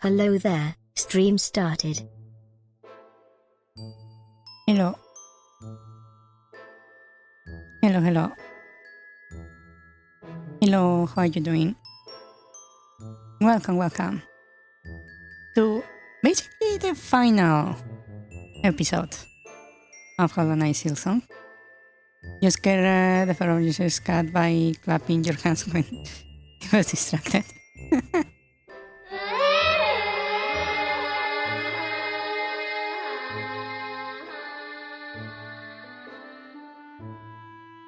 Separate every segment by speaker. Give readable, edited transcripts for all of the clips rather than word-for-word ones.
Speaker 1: Hello there, stream started.
Speaker 2: Hello. Hello, hello. Hello, how are you doing? Welcome, welcome to basically the final episode of Hollow Knight Silksong. You scared the ferocious cat by clapping your hands when he was distracted.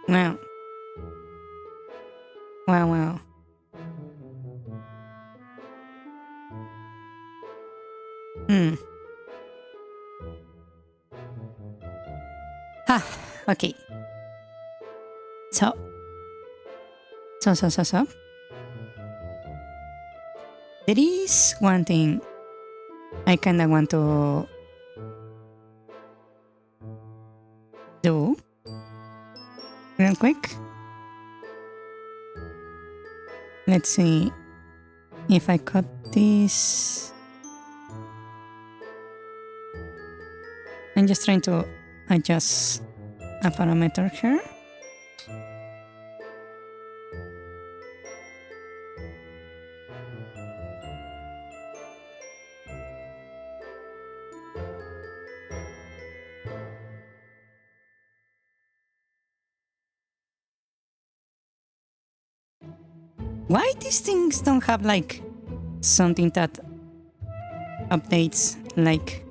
Speaker 2: Wow. Wow, wow. Okay. So. There is one thing I kinda want to do real quick. Let's see if I cut this. I'm just trying to adjust a parameter here. Why these things don't have like something that updates like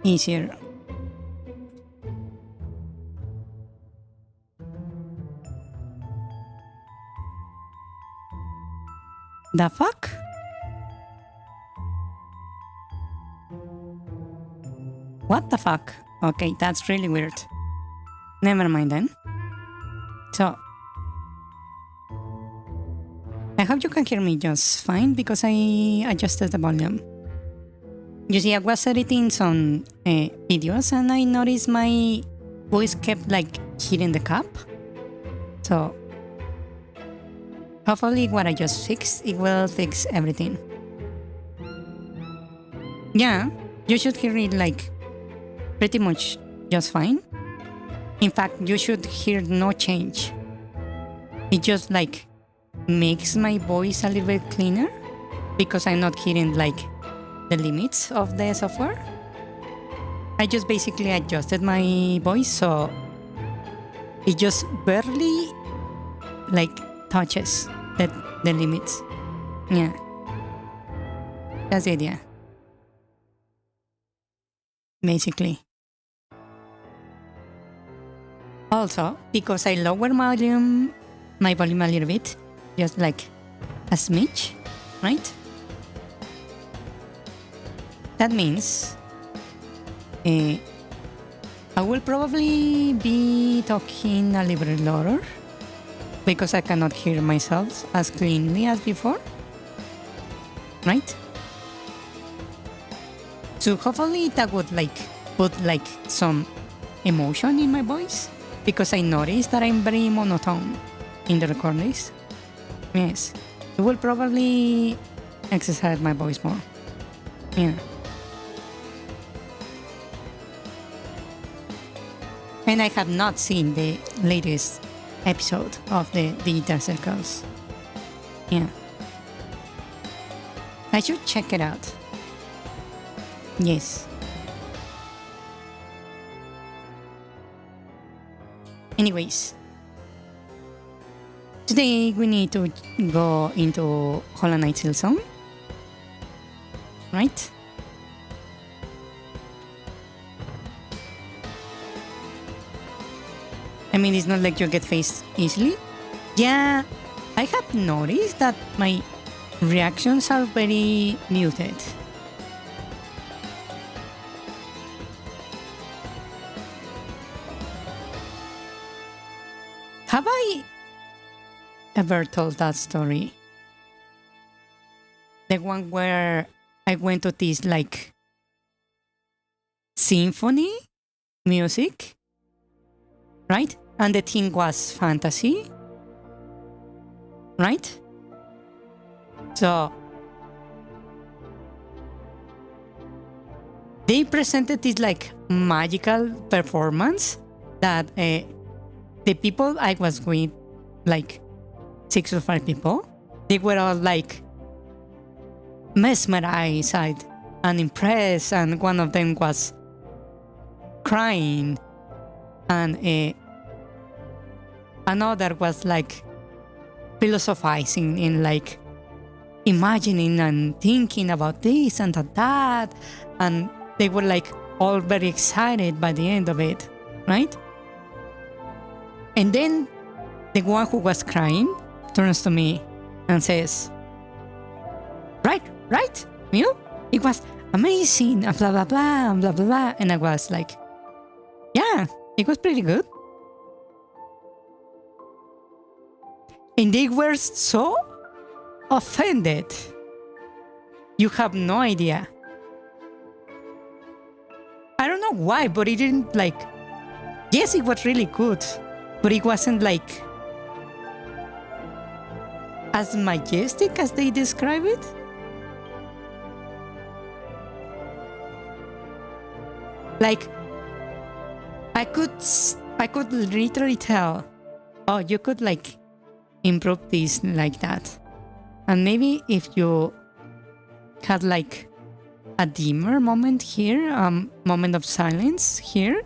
Speaker 2: easier? The fuck? What the fuck? Okay, that's really weird. Never mind then. So, I hope you can hear me just fine because I adjusted the volume. You see, I was editing some videos and I noticed my voice kept like hitting the cap. So, hopefully what I just fixed, it will fix everything. Yeah, you should hear it like pretty much just fine. In fact, you should hear no change. It just like makes my voice a little bit cleaner because I'm not hearing like the limits of the software. I just basically adjusted my voice so it just barely like touches the limits. Yeah. That's the idea. Basically. Also, because I lower my volume a little bit, just like a smidge, right? That means I will probably be talking a little bit louder because I cannot hear myself as cleanly as before, right? So hopefully that would like put like some emotion in my voice because I noticed that I'm very monotone in the recordings. Yes, it will probably exercise my voice more. Yeah. And I have not seen the latest episode of the Digital Circles. Yeah. I should check it out. Yes. Anyways. Today we need to go into Hollow Knight Silksong. Right? I mean, it's not like you get faced easily. Yeah, I have noticed that my reactions are very muted. Have I ever told that story? The one where I went to this like symphony music, right? and the thing was fantasy, right? So they presented this like magical performance that the people I was with, like 6 or 5 people, they were all like mesmerized and impressed, and one of them was crying, and another was like philosophizing in like imagining and thinking about this and that, and they were like all very excited by the end of it, right? And then the one who was crying turns to me and says, right, you know, it was amazing, and blah, blah, blah, and blah, blah, blah. And I was like, yeah, it was pretty good. And they were so offended. You have no idea. I don't know why, but it didn't like, yes, it was really good, but it wasn't like as majestic as they describe it. Like, I could literally tell, oh, you could like improve this like that. And maybe if you had like a dimmer moment here, moment of silence here,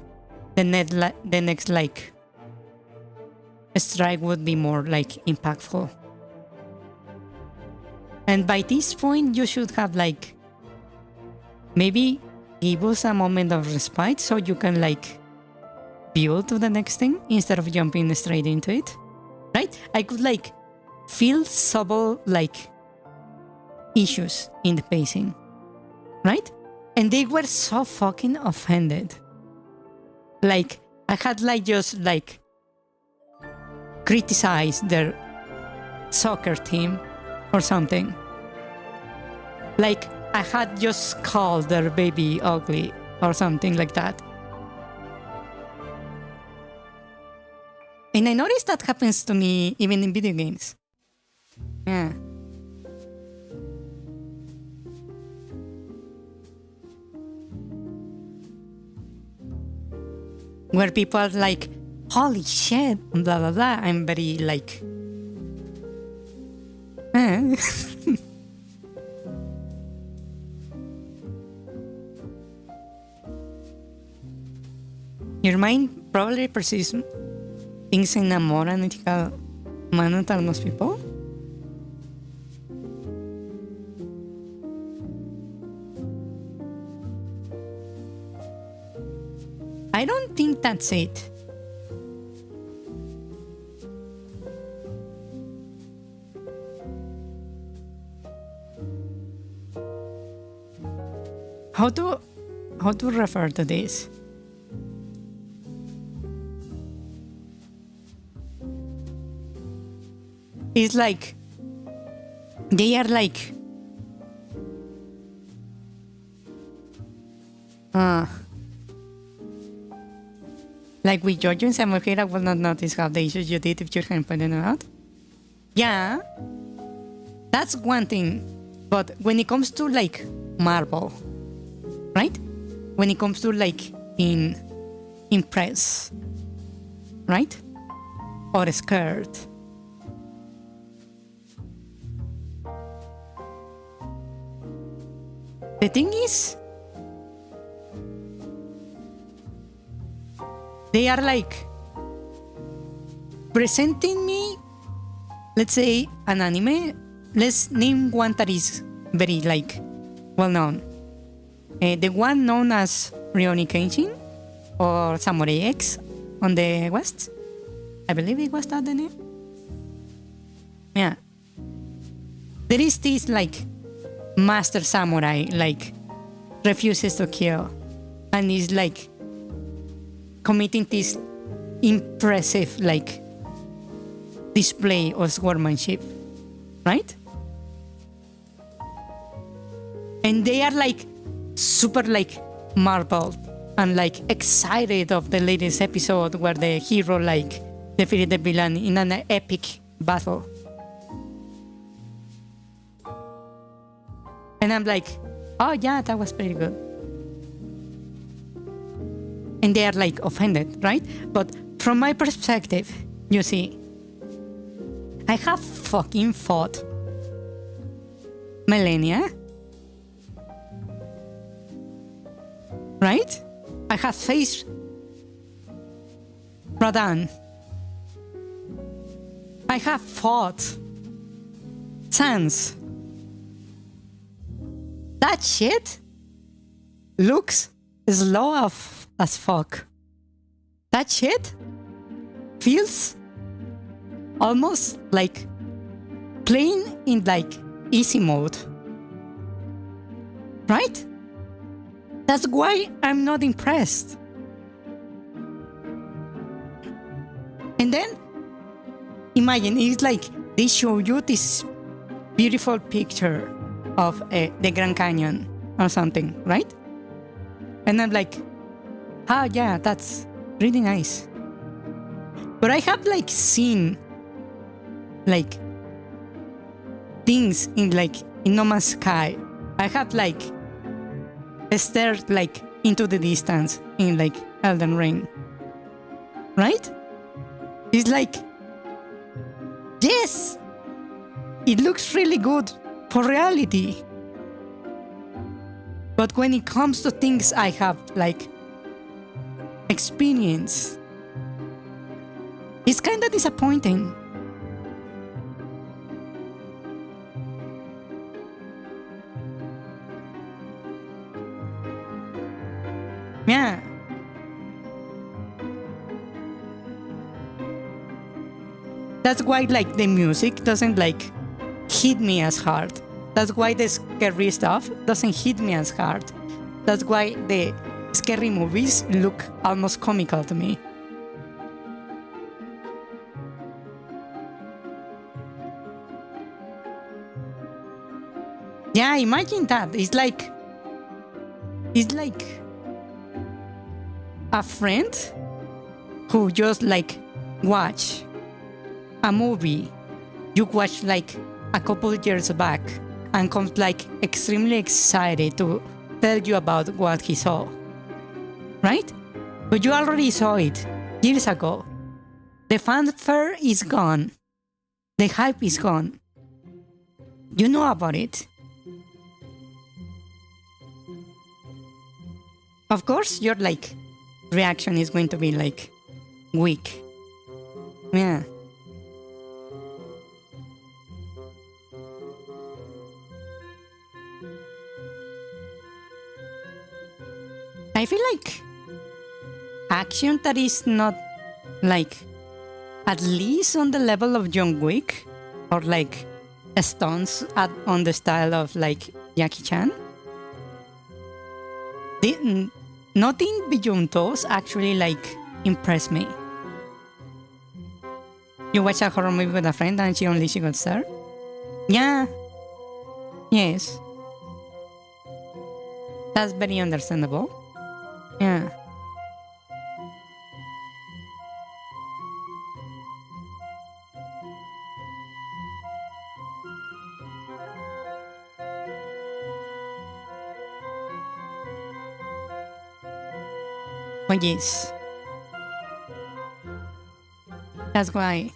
Speaker 2: the next like strike would be more like impactful. And by this point, you should have like maybe give us a moment of respite so you can like build to the next thing instead of jumping straight into it, right? I could like feel subtle like issues in the pacing, right? And they were so fucking offended. Like I had like just like criticized their soccer team or something. Like I had just called their baby ugly or something like that. And I noticed that happens to me even in video games. Yeah. Where people are like, holy shit, blah, blah, blah. I'm very like, Your mind probably perceives things in a more analytical manner than most people. I don't think that's it. How to refer to this? It's like they are like like with Giorgio and Samuel, I will not notice half the issues you did if you hadn't pointed them out. Yeah, that's one thing. But when it comes to like Marvel, right? When it comes to like in press, right? Or scared. The thing is, they are like presenting me, let's say, an anime. Let's name one that is very like well known. The one known as Rurouni Kenshin or Samurai X on the West. I believe it was that the name. Yeah. There is this like master samurai like refuses to kill and is like committing this impressive like display of swordsmanship, right? And they are like super like marveled I'm like excited of the latest episode where the hero like defeated the villain in an epic battle. And I'm like, oh yeah, that was pretty good. And they are like offended, right? But from my perspective, you see, I have fucking fought millennia, right? I have faced Radan. I have fought Sans. That shit looks slow as fuck. That shit feels almost like playing in like easy mode. Right? That's why I'm not impressed. And then imagine it's like they show you this beautiful picture of the Grand Canyon or something, right? And I'm like, oh yeah, that's really nice. But I have like seen like things in No Man's Sky. I have like stared like into the distance in like Elden Ring, right? It's like, yes, it looks really good for reality. But when it comes to things I have like experienced, it's kind of disappointing. Yeah. That's why like the music doesn't like hit me as hard. That's why the scary stuff doesn't hit me as hard. That's why the scary movies look almost comical to me. Yeah, imagine that. It's like a friend who just like watch a movie you watched like a couple of years back and comes like extremely excited to tell you about what he saw, right? But you already saw it years ago. The fanfare is gone. The hype is gone. You know about it. Of course, your like reaction is going to be like weak. Yeah. I feel like action that is not like at least on the level of John Wick or like stunts on the style of like Jackie Chan. Nothing beyond those actually like impressed me. You watch a horror movie with a friend and she got scared? Yeah. Yes. That's very understandable. Yeah. But yes. That's why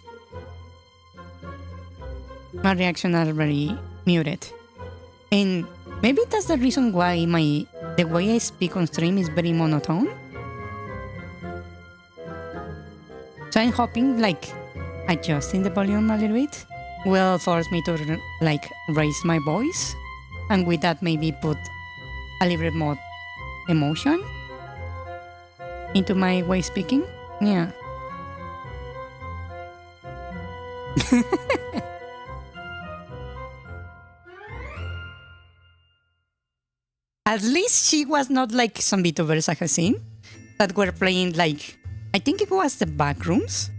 Speaker 2: my reactions are very muted. And maybe that's the reason why the way I speak on stream is very monotone. So I'm hoping like adjusting the volume a little bit will force me to like raise my voice, and with that maybe put a little bit more emotion into my way of speaking. Yeah. At least she was not like some VTubers I have seen that were playing like, I think it was the Backrooms,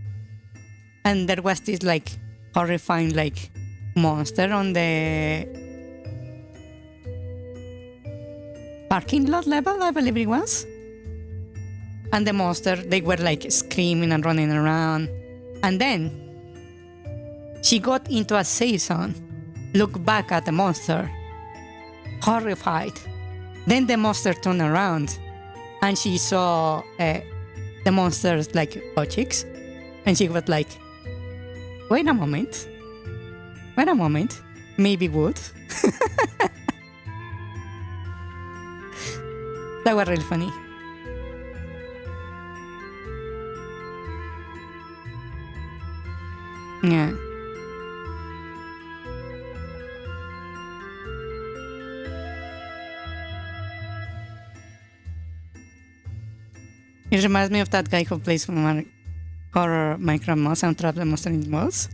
Speaker 2: and there was this like horrifying like monster on the parking lot level, I believe it was. And the monster, they were like screaming and running around. And then she got into a safe zone, looked back at the monster, horrified. Then the monster turned around and she saw the monster's like butt cheeks. And she was like, wait a moment, maybe wood. That was really funny. Yeah. It reminds me of that guy who plays horror Minecraft mouse and trap the monster in the walls.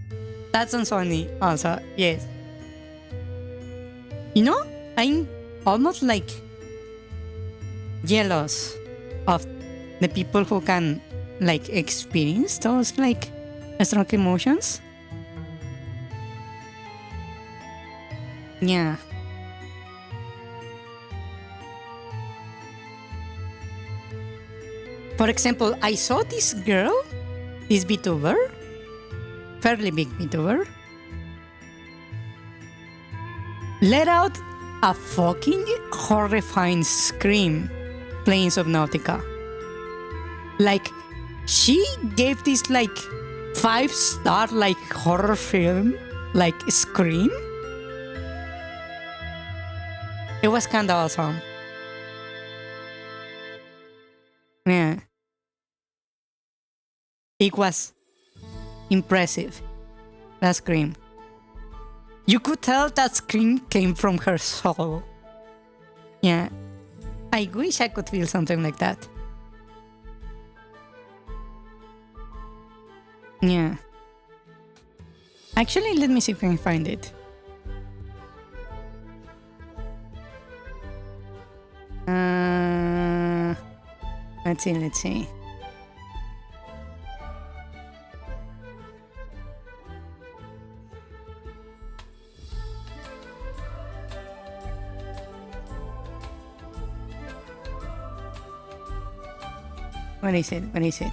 Speaker 2: That sounds funny also, yes. You know, I'm almost like jealous of the people who can like experience those like strong emotions. Yeah. For example, I saw this girl, this VTuber, fairly big VTuber, let out a fucking horrifying scream playing Subnautica. Like, she gave this like 5-star like horror film like scream. It was kinda awesome. Yeah. It was impressive. That scream. You could tell that scream came from her soul. Yeah. I wish I could feel something like that. Yeah. Actually, let me see if I can find it. Let's see. What is it?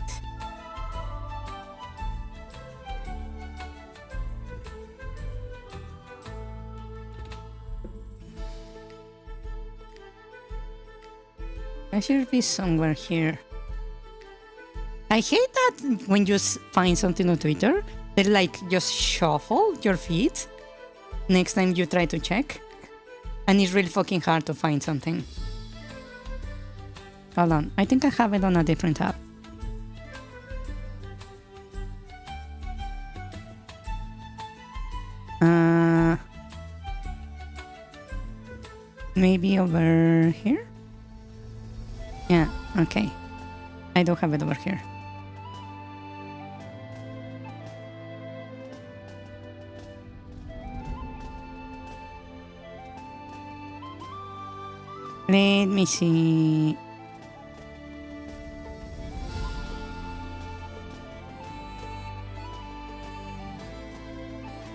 Speaker 2: I should be somewhere here. I hate that when you find something on Twitter, they like just shuffle your feed next time you try to check. And it's really fucking hard to find something. Hold on, I think I have it on a different tab. Maybe over here? Yeah, okay. I don't have it over here. Let me see.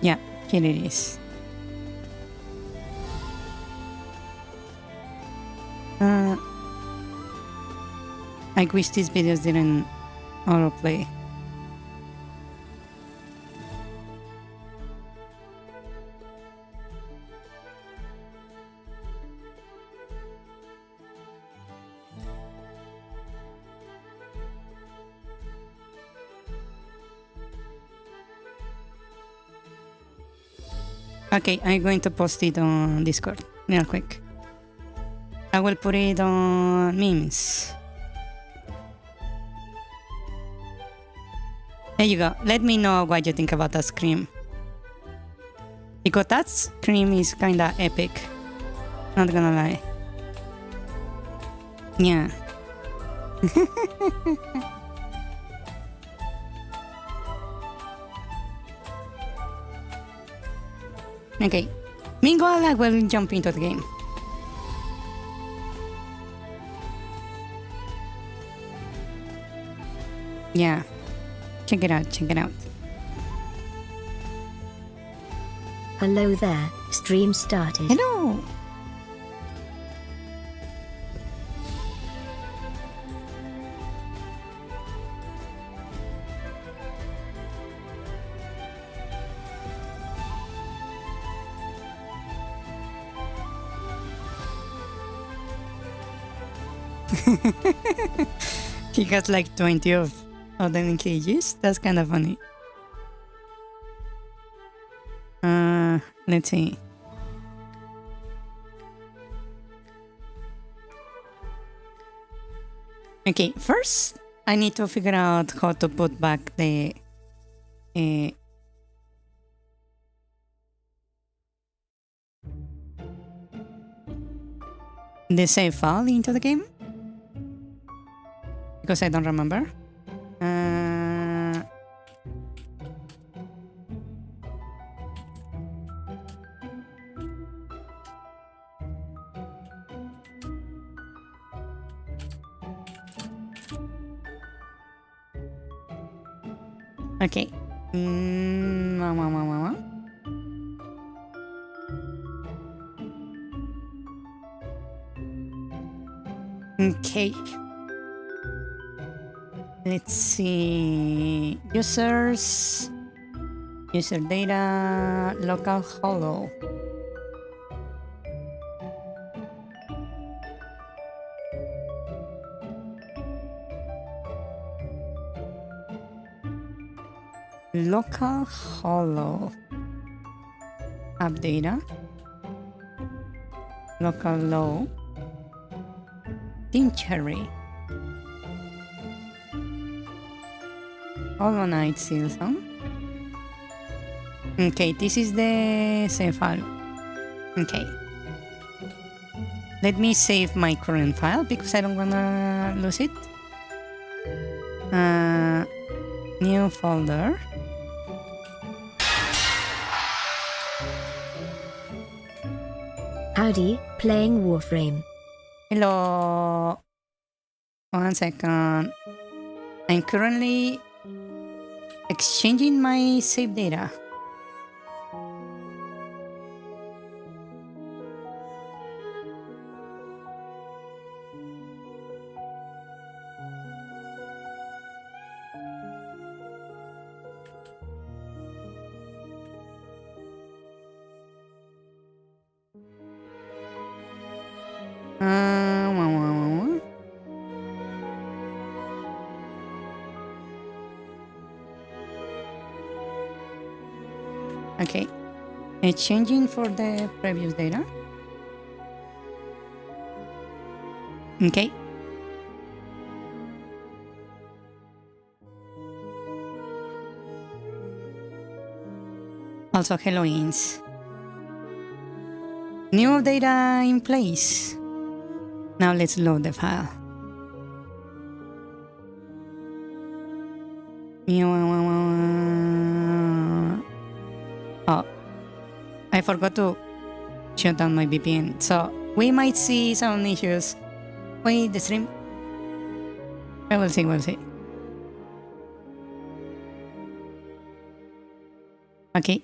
Speaker 2: Yeah, here it is. I wish these videos didn't autoplay. Okay, I'm going to post it on Discord real quick. I will put it on memes. There you go. Let me know what you think about that scream. Because that scream is kinda epic. Not gonna lie. Yeah. Okay. Meanwhile, I will jump into the game. Yeah. Check it out.
Speaker 1: Hello there, stream started.
Speaker 2: Hello. He has like 20 of them in cages. That's kind of funny. Let's see. Okay, first I need to figure out how to put back the save file into the game, because I don't remember. Okay. Okay. Let's see. Users. User data. Local hollow. Local hollow. App data. Local low. Team cherry. Hollow Knight Silksong. Okay, this is the save file. Okay. Let me save my current file because I don't wanna lose it. New folder.
Speaker 1: Howdy, playing Warframe.
Speaker 2: Hello. 1 second. I'm currently exchanging my save data. Okay, changing for the previous data. Okay. Also Halloweens. New data in place. Now let's load the file. Oh, I forgot to shut down my VPN, so we might see some issues. Wait, the stream. I will see, we'll see. Okay.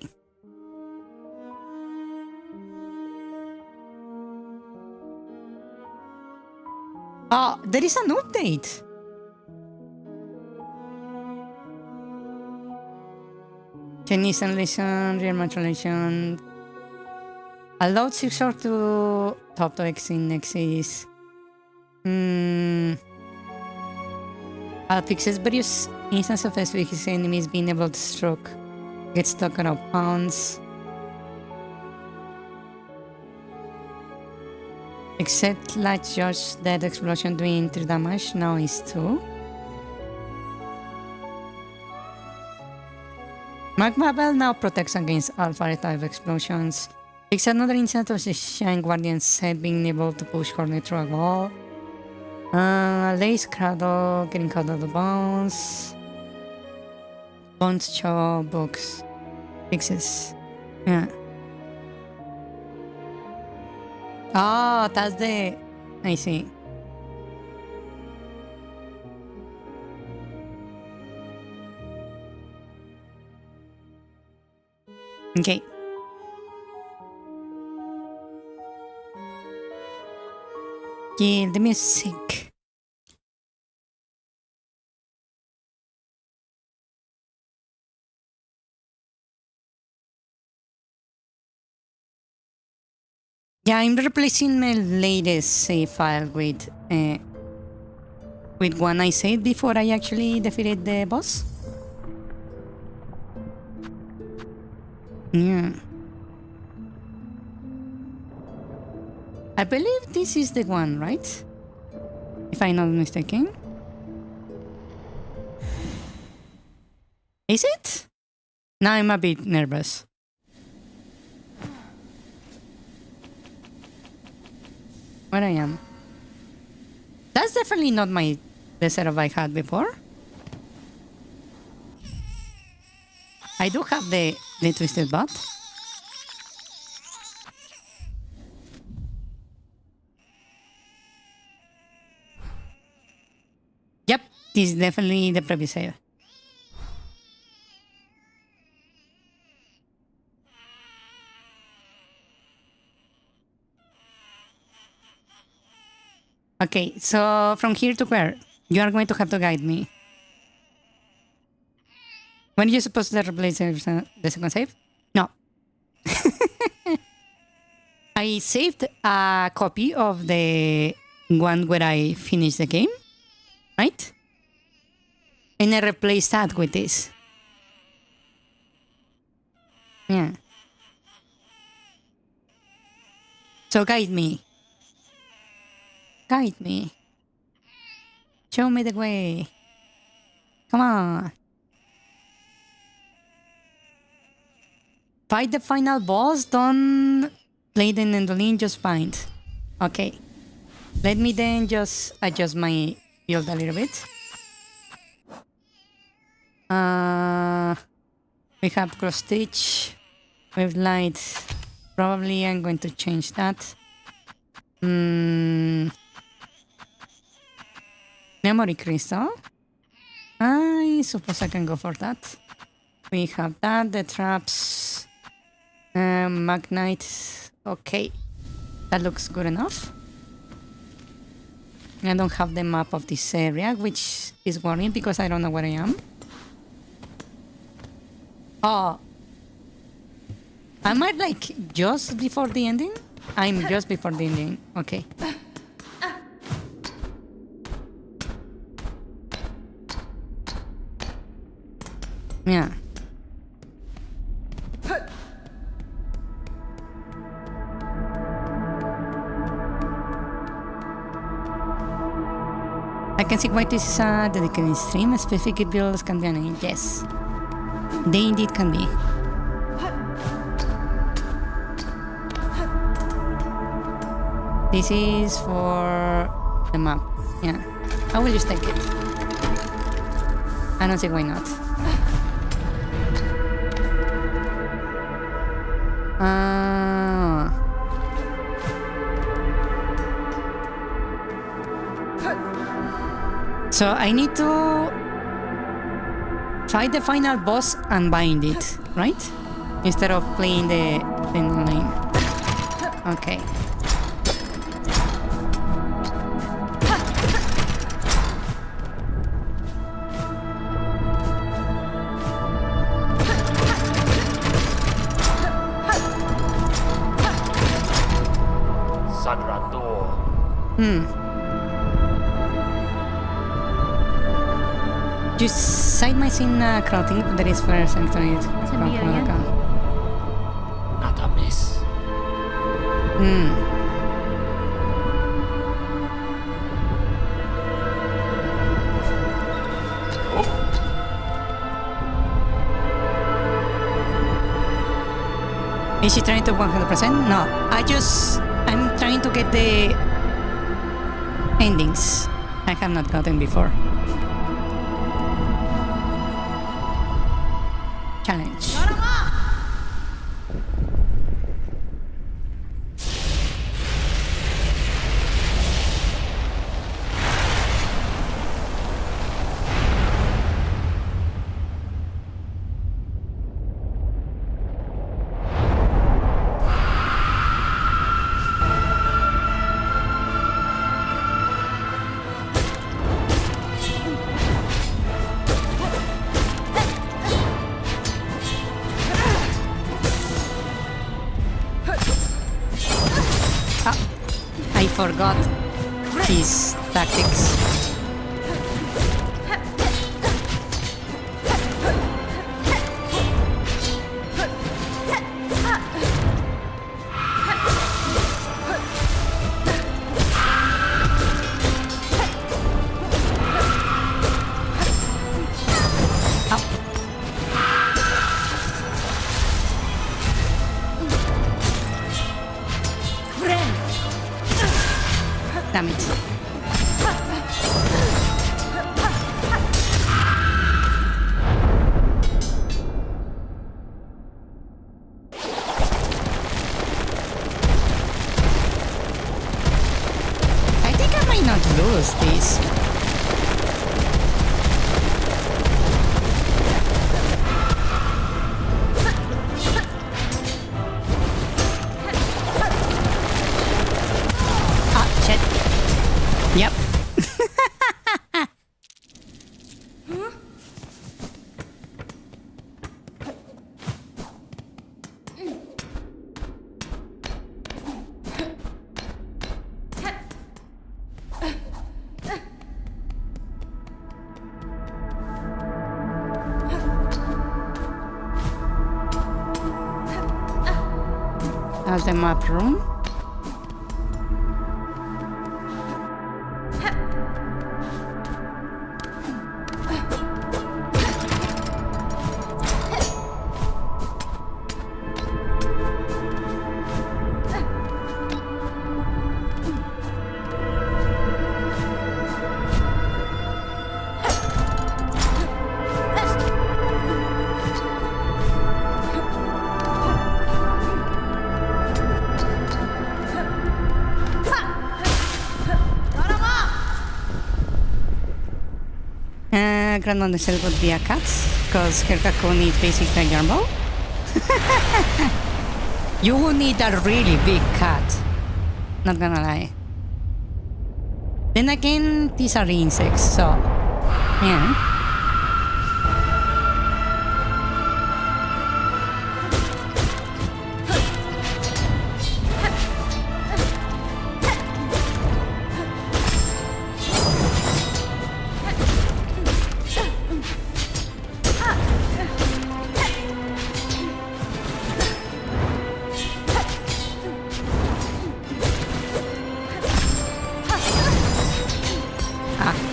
Speaker 2: Oh, there is an update. Chinese translation, real translation. Allowed Silksong to top to X in Nexus. Fixes various instances of specific enemies being able to stroke. Get stuck around pounds. Except Light Judge that explosion doing 3 damage, now is 2. Magma Bell now protects against alpha type explosions. It's another instance of the Shine Guardian's head being able to push Hornet through a wall. Lace Cradle getting cut out of bones. Bones Chow books. Fixes. Yeah. Oh, that's the... I see. Okay. Kill the music. Yeah, I'm replacing my latest save file with with one I saved before I actually defeated the boss. Yeah. I believe this is the one, right? If I'm not mistaken. Is it? Now I'm a bit nervous. Where I am? That's definitely not the setup I had before. I do have the twisted butt. Yep, this is definitely the previous save. Okay, so from here to where? You are going to have to guide me. When are you supposed to replace the second save? No. I saved a copy of the one where I finished the game, right? And I replaced that with this. Yeah. So guide me. Guide me. Show me the way. Come on. Fight the final boss. Don't play the mandolin, just find. Okay. Let me then just adjust my build a little bit. We have cross stitch with light. Probably I'm going to change that. Memory crystal. I suppose I can go for that. We have that, the traps, magnite. Okay, that looks good enough. I don't have the map of this area, which is worrying because I don't know where I am. Oh, am I like just before the ending? I'm just before the ending. Okay. Yeah. I can see why this is a dedicated stream. Specific builds can be an yes. They indeed can be. This is for the map. Yeah. I will just take it. I don't see why not. So I need to fight the final boss and bind it, right? Instead of playing the lane. Okay. Just side my scene crowding that is first and third.
Speaker 3: Not a miss.
Speaker 2: Is she trying to 100%? No, I'm trying to get the endings I have not gotten before. Challenge. I forgot his tactics. damn it. I think I might not lose this. Yep. That's the map room. Grandmother Cell would be a cat, because her cocoon is basically a yarmul. You will need a really big cat. Not gonna lie. Then again, these are insects, so yeah.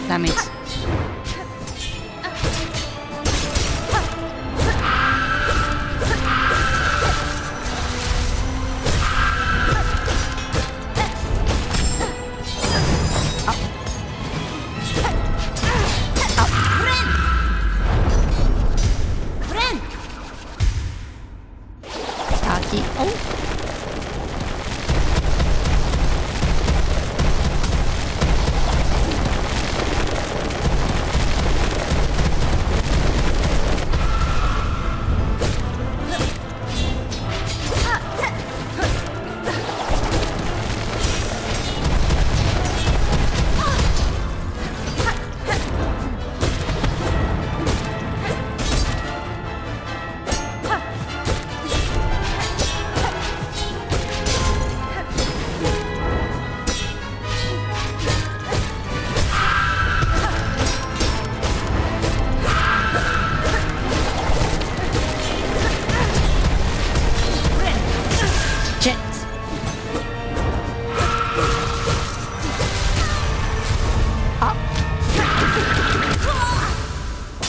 Speaker 2: Damn it.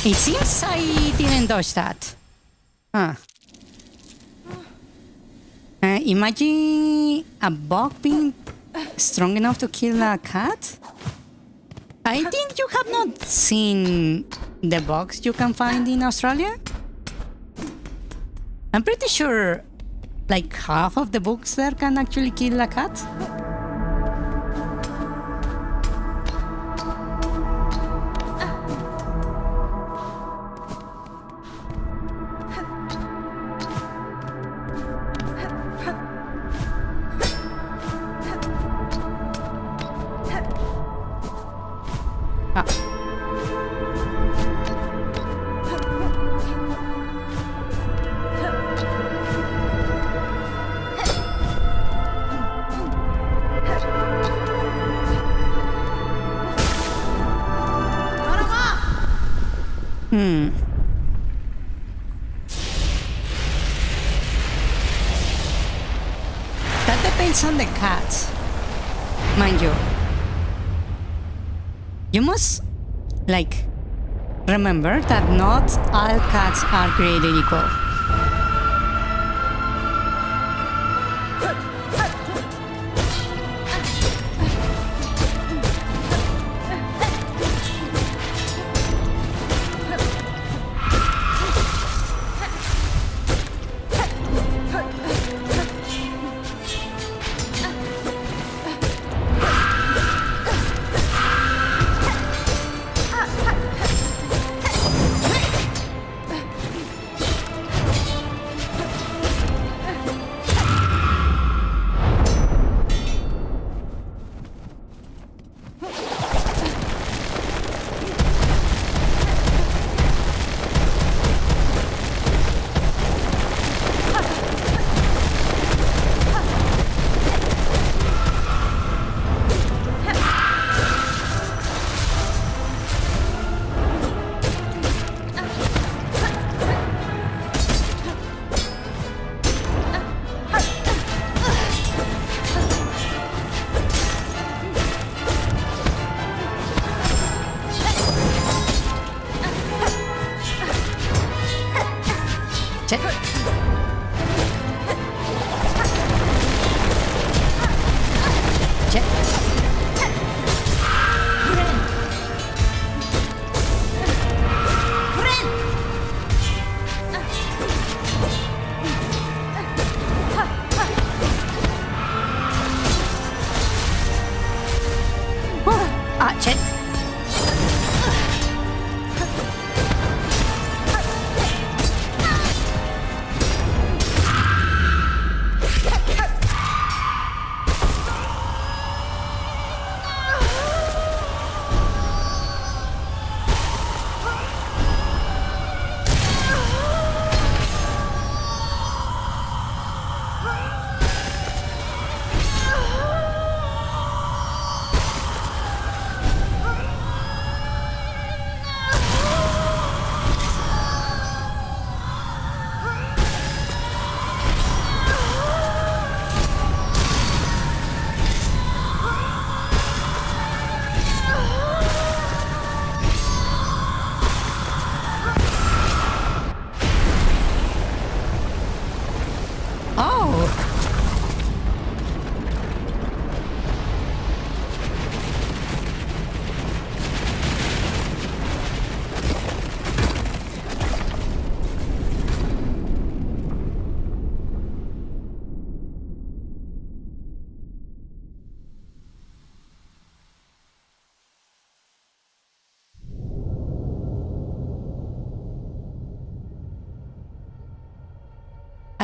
Speaker 2: It seems I didn't dodge that. Huh. Imagine a bug being strong enough to kill a cat? I think you have not seen the bugs you can find in Australia. I'm pretty sure like half of the bugs there can actually kill a cat. That depends on the cat, mind you. You must, like, remember that not all cats are created equal.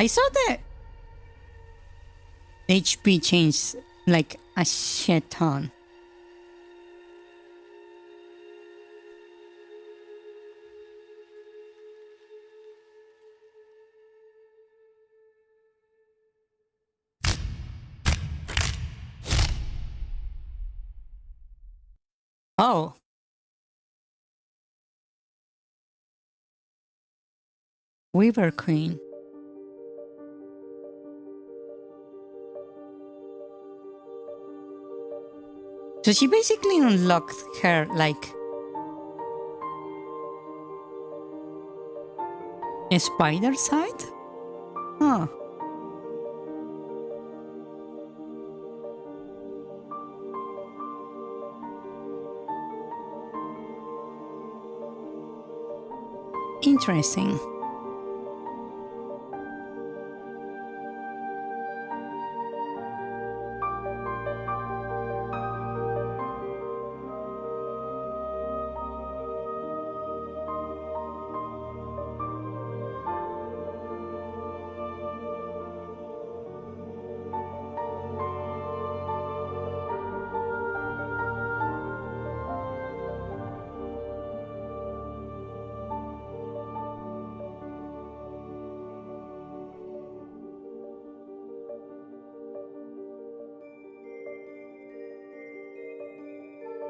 Speaker 2: I saw the HP change like a shit ton. Oh. Weaver Queen. So she basically unlocked her, like, a spider side? Huh. Interesting.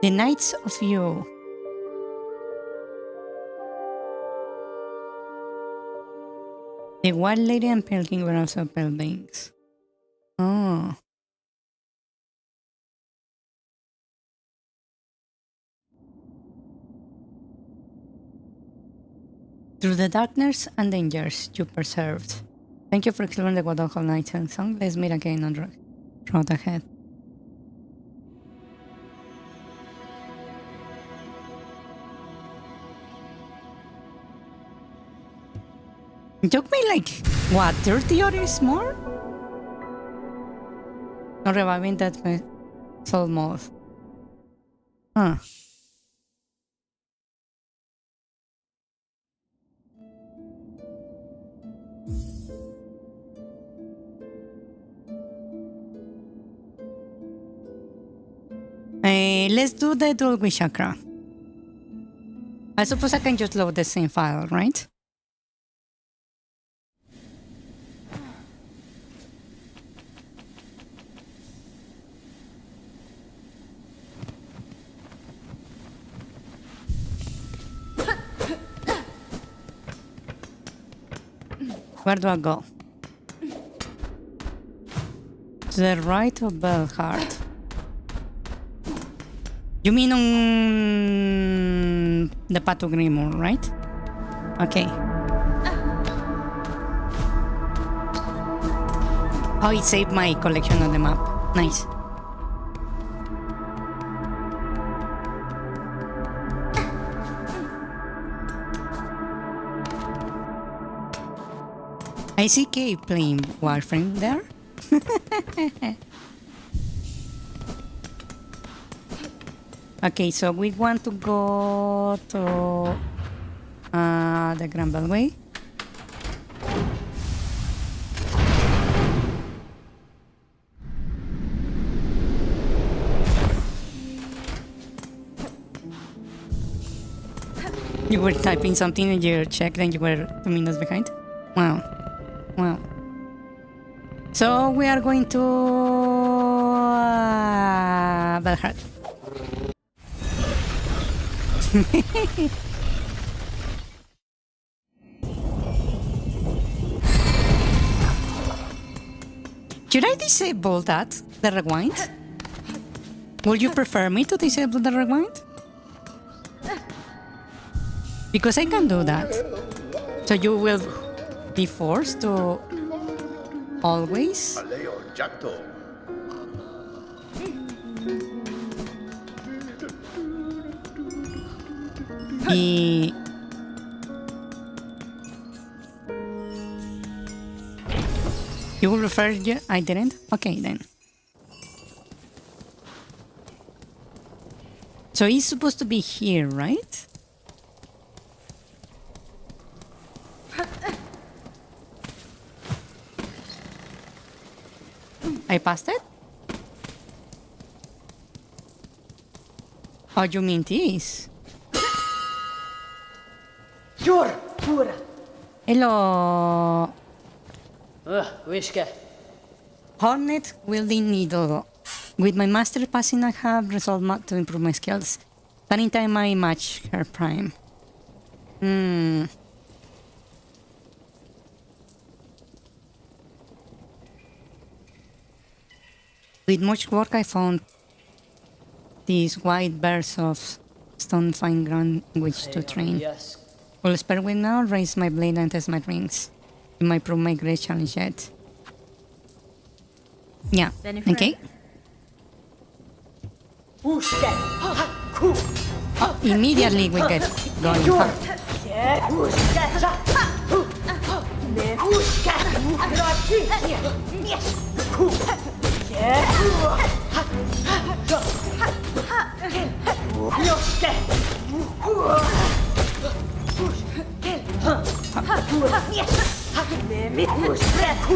Speaker 2: The Knights of You. The Wild Lady and Pale King were also pale beings. Oh. Through the darkness and dangers you persevered. Thank you for exploring the world of Night and Song. Let's meet again on the road ahead. It took me like, what, 30 hours more? Not reviving that soul moth. Huh. Let's do the dual wish chakra. I suppose I can just load the same file, right? Where do I go? To the right of Belhart. You mean on the path to Grimoire, right? Okay. Oh, it saved my collection on the map. Nice. I see Kay playing Warframe there. Okay, so we want to go to the Granville Way. You were typing something in your check, then you were 2 minutes behind? Wow. Wow. So we are going to Belhart. Should I disable that, the rewind? Would you prefer me to disable the rewind? Because I can do that. So you will be forced to always be you will refer you? I didn't? Okay then. So he's supposed to be here, right? I passed it? Oh, you mean this? Hello.
Speaker 3: Wiske.
Speaker 2: Hornet wielding needle. With my master passing, I have resolved to improve my skills. Anytime I match her prime. With much work, I found these white bears of stone fine ground which to train.
Speaker 3: Yes.
Speaker 2: Will spare with now, raise my blade and test my rings. It might prove my great challenge yet. Yeah, okay.
Speaker 3: Uske. Ku.
Speaker 2: Immediately we get going.
Speaker 3: Uske. Ne uske. Raki. Ku. Joske. Ne mi uske. Ku.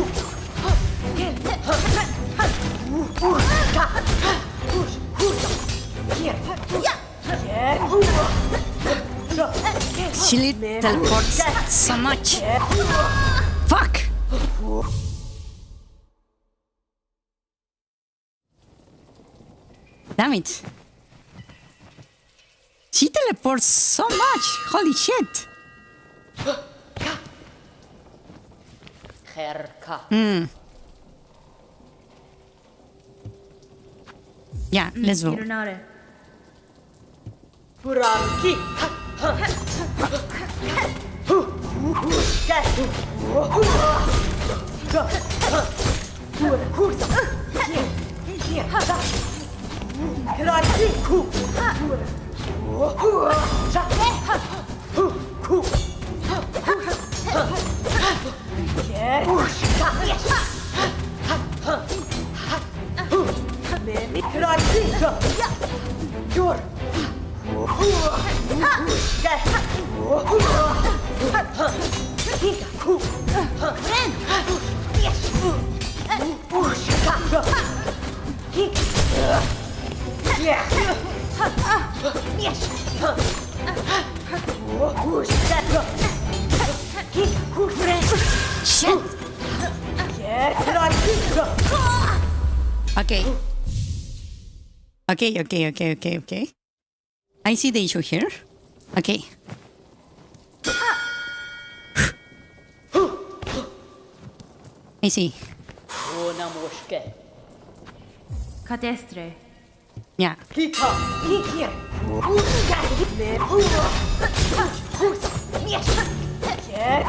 Speaker 2: She teleports so much. Fuck! Damn it. She teleports so much. Holy shit.
Speaker 3: Herka.
Speaker 2: Yeah, let's go.
Speaker 3: Puranki. Uske. Kraki. Ku. Ku.
Speaker 2: Shit. Okay. Okay. I see the issue here. Okay. I see.
Speaker 3: Namoske.
Speaker 4: Katestre.
Speaker 2: Yeah.
Speaker 3: Kika. Kikir. Uske. Ne. Kusa.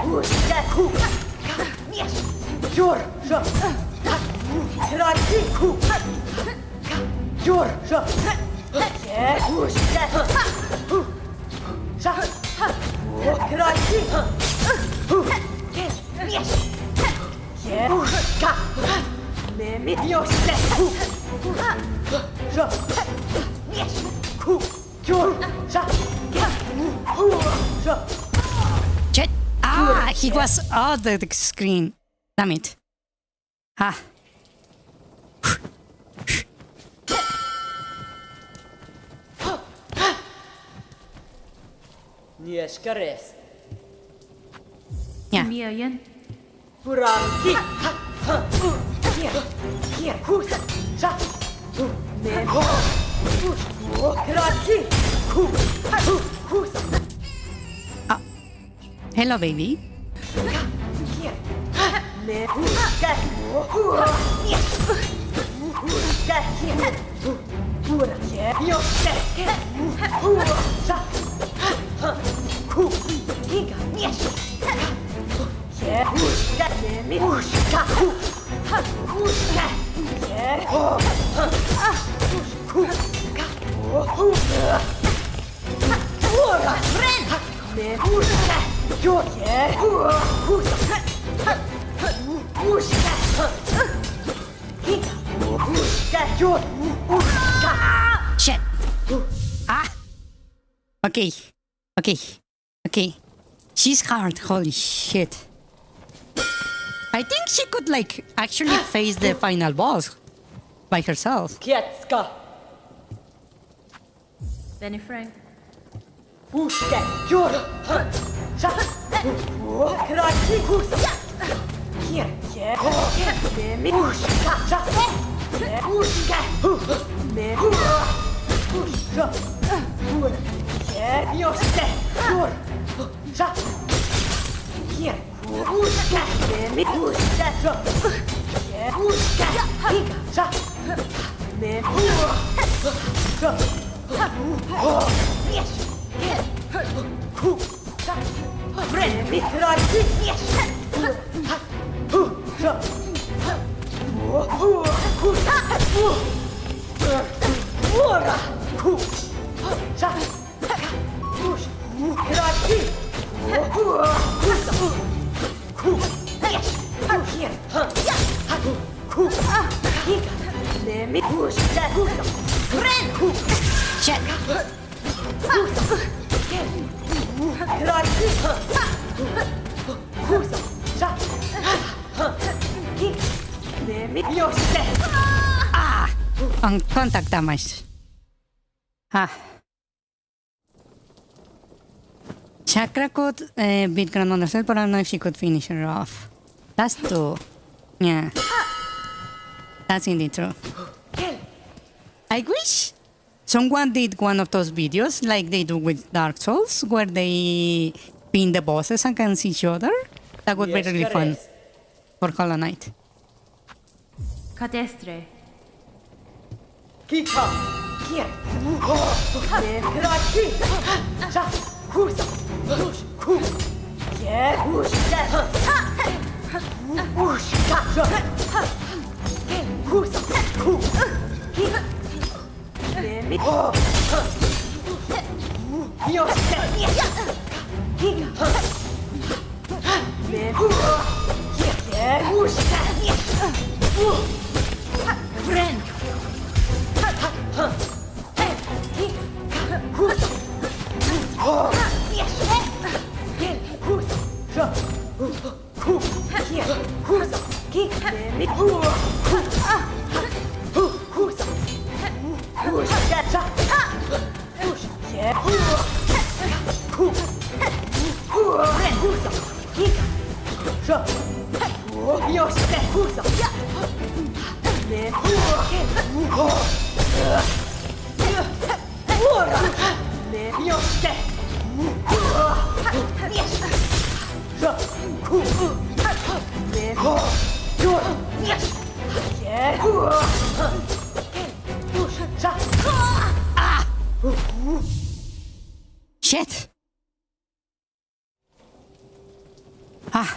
Speaker 3: Uske. Ku. Jor. Kraki. Ku. Jor. Uske. Kraki. Uska. Ne mi joske. Ku. Jor.
Speaker 2: Shit. Ah, he was out of the screen. Damn it. Ah.
Speaker 3: Nieskares.
Speaker 2: Yeah.
Speaker 4: Mjöjen.
Speaker 3: Puranki. Hier. Husa. Ne. Kraki. Ku. Husa.
Speaker 2: Hello, baby.
Speaker 3: Hier. Ne. Uske. Uske. Hier. Uske. Joske. Usa. Ku. Kika. Uske. Ne mi. Uska. Ku. Uske. Ku. Ora. Ne. Uske. Joke. Husa. Uske. Kika. Uske. Jor. Uska.
Speaker 2: Shit. Ah. Okay. She's hard. Holy shit. I think she could like actually face the final boss by herself.
Speaker 3: Kietska.
Speaker 4: Benny Frank.
Speaker 3: Uske. Jor. Sha. Kraki. Kus. Kietke. Me. Uska. Sha. Uske. Me. Uska. Jor. Kietke. Jor. Sha. Kietke. Uska. Me. Uska. Sha. Uska. Hika. Sha. Me. Uska. Yes. Ku. Sha. Bren. Me. Kraki. Yes. Sha. Ku. Ora. Ku. Sha. Kus. Kraki. Ku. Yes. Here. Ku. Hika. Me. Uska. Bren. Ku.
Speaker 2: Shit.
Speaker 3: Kraki. Kus. Sha. Hika. Me. Yoste.
Speaker 2: On contact damage. Ah. Chakra could beat Grandmother Cell, but I don't know if she could finish her off. That's true. Yeah. That's indeed true. I wish someone did one of those videos like they do with Dark Souls, where they pin the bosses against each other. That would be really fun for Hollow Knight.
Speaker 4: Catestre.
Speaker 3: Kika. Here. Me. Kraki. Sha. Kus. Ku. Yeah. Uska. Uska. Kus. Ku. Hika. Me. Yoste. Hika. Me. Yeah. Uska. Bren.
Speaker 2: Shit. Ah.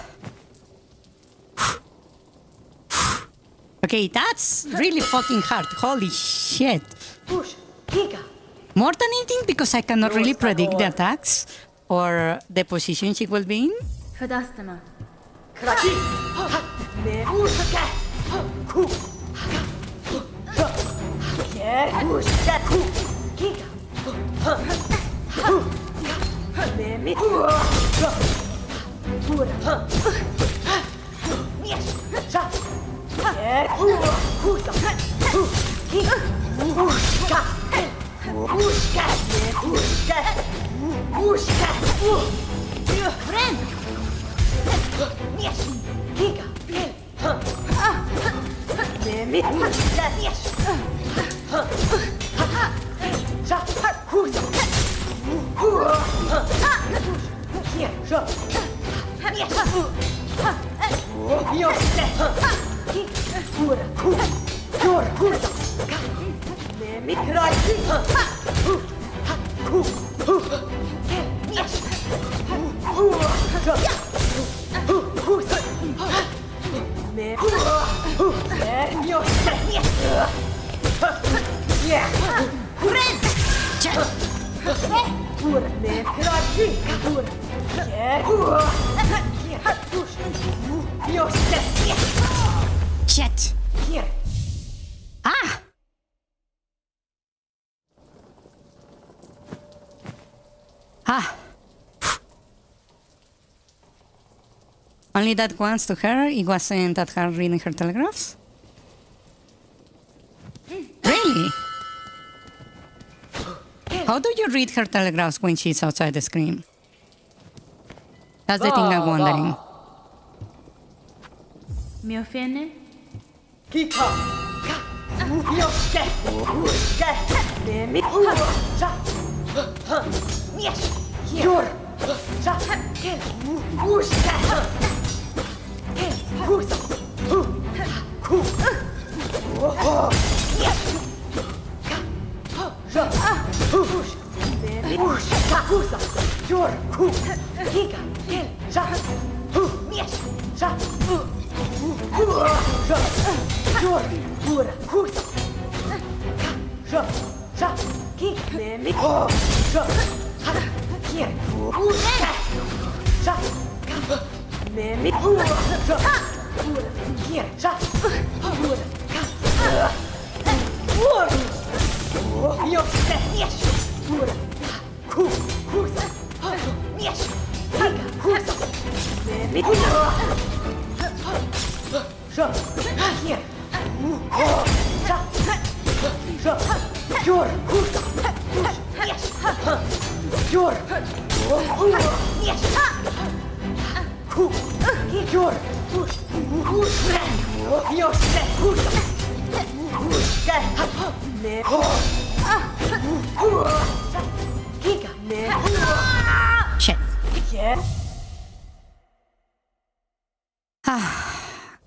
Speaker 2: Okay, that's really fucking hard. Holy shit. More than anything because I cannot really predict the attacks or the position she will be in.
Speaker 4: Fadastama.
Speaker 3: Kraki. Me. Uska. Ku. Yeah. Uska. Ku. Kika. Me. Ura. Yes. Sha. Yeah. Kusa. Kika. Uska. Uska. Uska. Uska. Friend. Yes. Kika. Me. Uska. Yes. Sha. Kusa. Here. Sha. Yes. Yoste. Ura. Ku. Yor. Kusa. Me. Kraki. Ku. Yes. Kusa. Me. Yoste. Yeah. Friend. Ura. Me. Kraki. Ura. Yeah. Yoste.
Speaker 2: Shit.
Speaker 3: Here.
Speaker 2: Ah. Ah. Only that once to her, it wasn't at her reading her telegraphs? Really? How do you read her telegraphs when she's outside the screen? That's the thing I'm wondering.
Speaker 4: Mi offende?
Speaker 3: Kika. Yoshke. Ushke. Nemi. Sha. Yes. Yor. Sha. Ushke. Kusa. Ku. Yes. Sha. Ush. Nemi. Ushka. Kusa. Yor. Ku. Kika. Sha. Yes. Sha. Yor. Pura. Kusa. Sha. Sha. Kik. Nemi. Sha. Hier. Ushka. Sha. Nemi. Sha. Pura. Hier. Sha. Pura. Pura. Yoshke. Yes. Pura. Ku. Kusa. Yes. Kika. Kusa. Nemi. Sha. Hier. Sha. Sha. Yor. Kusa. Yes. Yor. Yes. Ku. Yor. Push. Push. Yoshke. Kusa. Pushke. Ne. Kika. Ne.
Speaker 2: Shit.
Speaker 3: Yeah.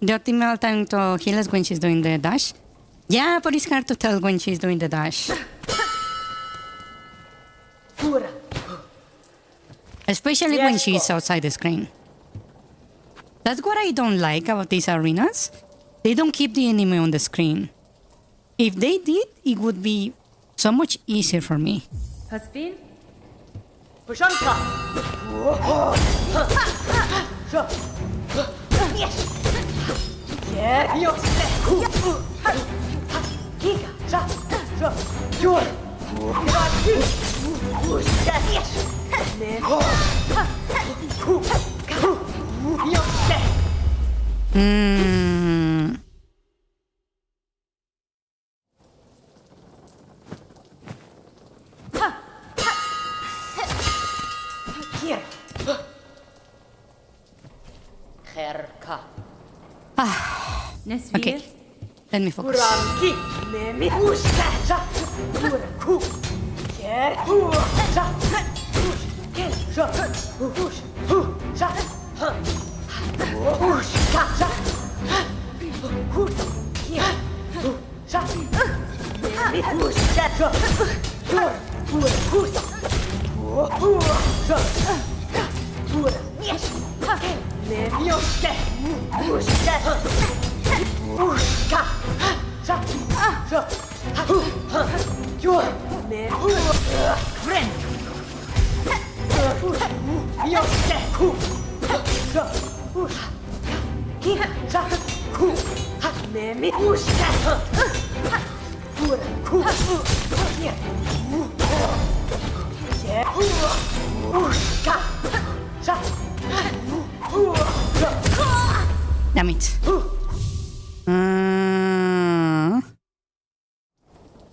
Speaker 2: The optimal time to heal is when she's doing the dash. Yeah, but it's hard to tell when she's doing the dash.
Speaker 3: Pura.
Speaker 2: Especially when she's outside the screen. That's what I don't like about these arenas. They don't keep the enemy on the screen. If they did, it would be so much easier for me.
Speaker 4: Husband?
Speaker 3: Pushanka. Sha. Yes. Yeah. Yoshke. Ku. Kika. Sha. Sha. Yor. Raki. Pushke. Yes. Ne. Ku. Ku. Yoshke. Here. Herka.
Speaker 4: Nesvir?
Speaker 2: Okay, let me focus.
Speaker 3: Puranki. Nemi. Pushke. Sha. Pura. Ku. Here. Sha. Push. Sha. Push. Sha. Pushka. Sha. Kusa. Here. Sha. Nemi. Pushke. Sha. Yor. Pura. Kusa. Sha. Pura. Yes. Nemi. Yoshke. Pushke. Pushka. Sha. Sha. Yor. Nemi. Friend. Yoshke. Ku. Sha. Push. Kika. Sha. Ku. Nemi. Pushke. Pura. Ku. Here. Yeah. Pushka. Sha.
Speaker 2: Damn it.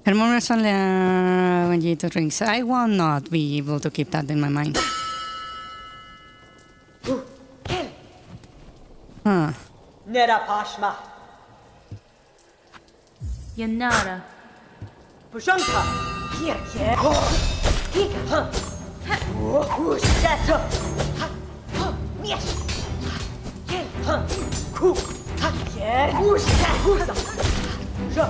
Speaker 2: Her moments only when you to drinks. I will not be able to keep that in my mind. Huh.
Speaker 3: Nera Pashma.
Speaker 4: Yanara.
Speaker 3: Pushanka. Here. Yeah. Kika. Pushka. Yes. Ku. Yeah. Pushka. Kusa. Sha.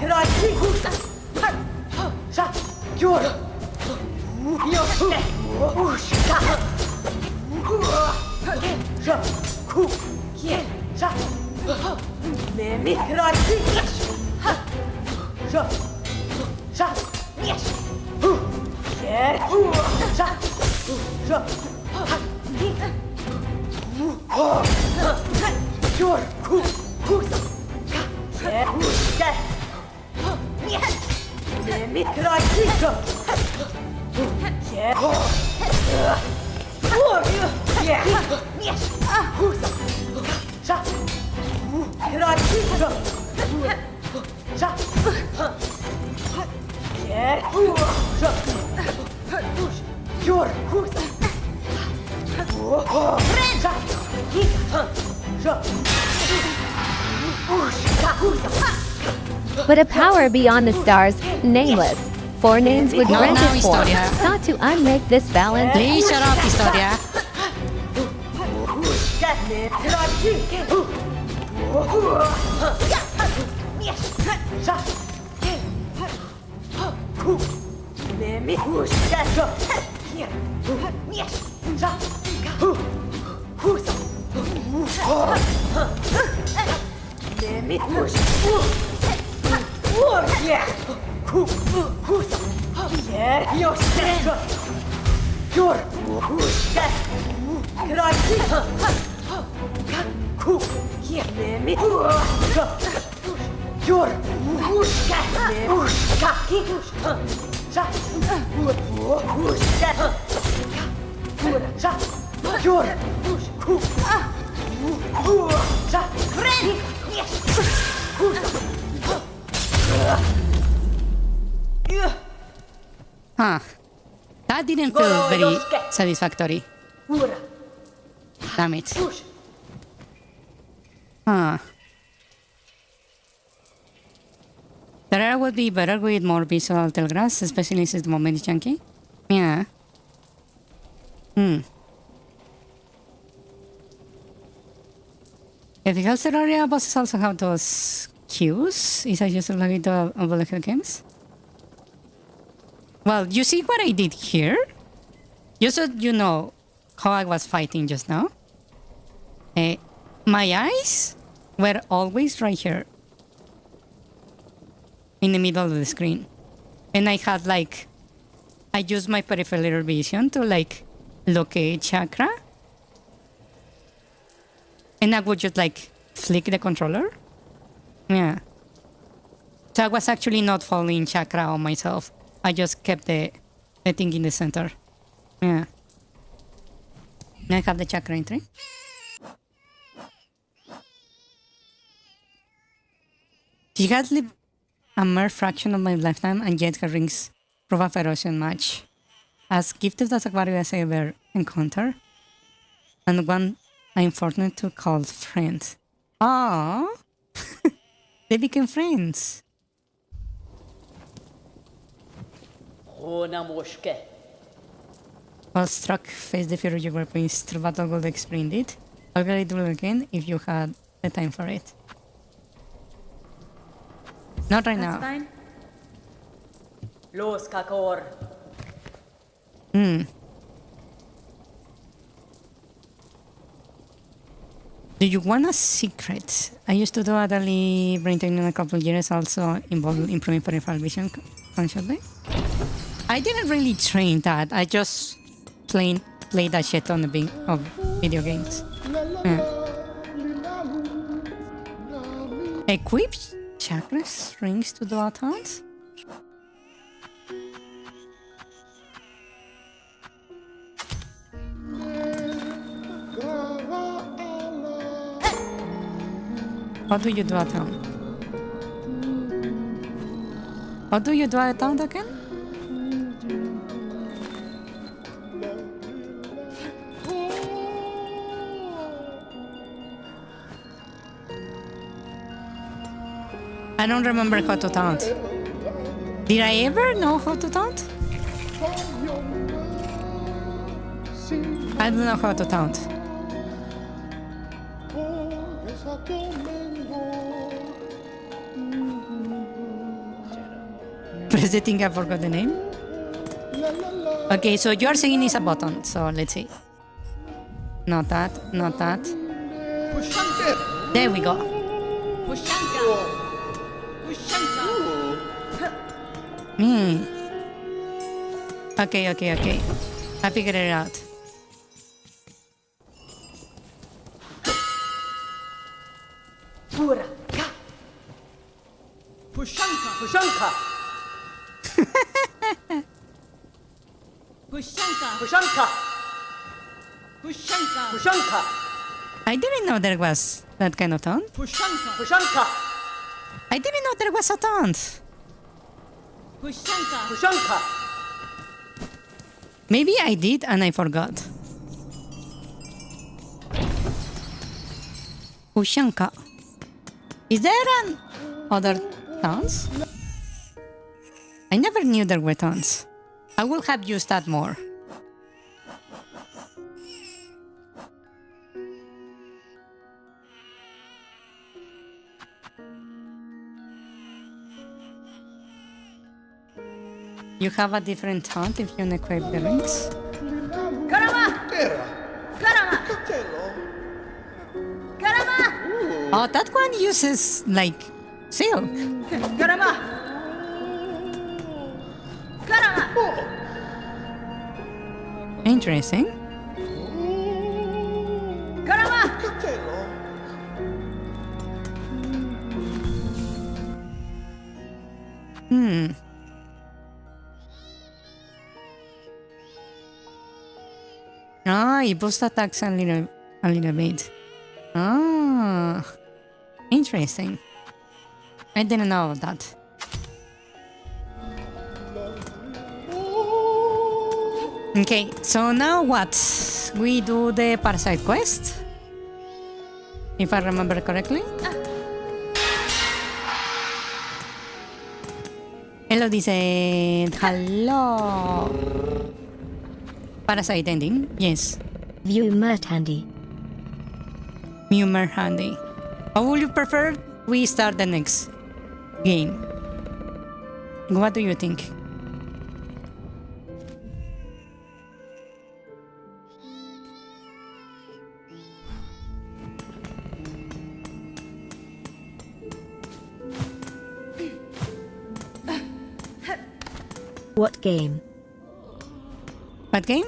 Speaker 3: Kraki. Kusa. Sha. Yor. Yoshke. Pushka. Sha. Ku. Yeah. Sha. Nemi. Kraki. Yes. Sha. Sha. Yes. Yeah. Sha. Sha. Yor. Ku. Kusa. Yeah. Pushka. Yes. Nemi. Kraki. Sha. Yeah.
Speaker 5: But a power beyond the stars, nameless. 4 names would
Speaker 2: No,
Speaker 5: grant
Speaker 2: no,
Speaker 5: it for.
Speaker 2: Historia.
Speaker 5: Sought to unmake this balance.
Speaker 2: Please shut up, Historia. Huh. That didn't feel very satisfactory. Damn it. Huh. The rare would be better with more visual telegraphs, especially since the moment is chunky. Yeah. If the Hellster area bosses also have those cues, is that just like the Overlooked games? Well, you see what I did here? Just so you know how I was fighting just now. My eyes were always right here. In the middle of the screen. And I had like... I used my peripheral vision to like locate chakra. And I would just like flick the controller. Yeah. So I was actually not following chakra on myself. I just kept the thing in the center. Yeah. Now I have the chakra entry. She has lived a mere fraction of my lifetime, and yet her rings prove a ferocious match. As gifted as Aquarius I ever encountered, and one I'm fortunate to call friend. Ah, they became friends. Well struck, face the fury you were pleased. Through battle would explain it. I'll gladly do it again if you had the time for it. Not right
Speaker 4: That's
Speaker 2: now.
Speaker 4: fine.
Speaker 3: Los Kakor.
Speaker 2: Do you want a secret? I used to do a daily brain training a couple of years, also involved improving peripheral vision consciously. I didn't really train that. I just played that shit on the of video games. Yeah. Equip chakras rings to do attacks? How do you do a town? How do you do a town again? I don't remember how to taunt. Did I ever know how to taunt? I don't know how to taunt. Press the thing, I forgot the name. Okay, so you are saying it's a button, so let's see. Not that, not that. There we go. Okay. I figured it out.
Speaker 3: Pushanka. Pushanka.
Speaker 4: Pushanka.
Speaker 3: Pushanka. Pushanka.
Speaker 2: I didn't know there was that kind of taunt.
Speaker 3: Pushanka.
Speaker 2: I didn't know there was a taunt.
Speaker 3: Pushanka.
Speaker 2: Maybe I did and I forgot. Ushanka. Is there an other taunts? I never knew there were taunts. I will have used that more. You have a different taunt if you unequip the rings? Oh, that one uses, like, silk. Interesting. Ah, it boosts attacks a little bit. Ah, interesting. I didn't know that. Okay, so now what? We do the Parasite quest? If I remember correctly? Hello, dice... Hello. Parasite ending? Yes.
Speaker 1: View Verthandy.
Speaker 2: Verthandy. How would you prefer we start the next game? What do you think?
Speaker 1: What game?
Speaker 2: What game?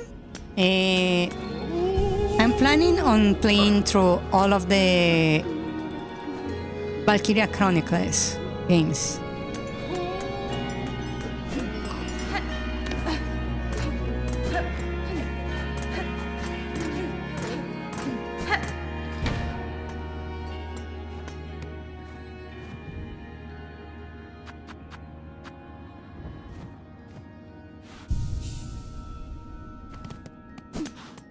Speaker 2: I'm planning on playing through all of the Valkyria Chronicles games.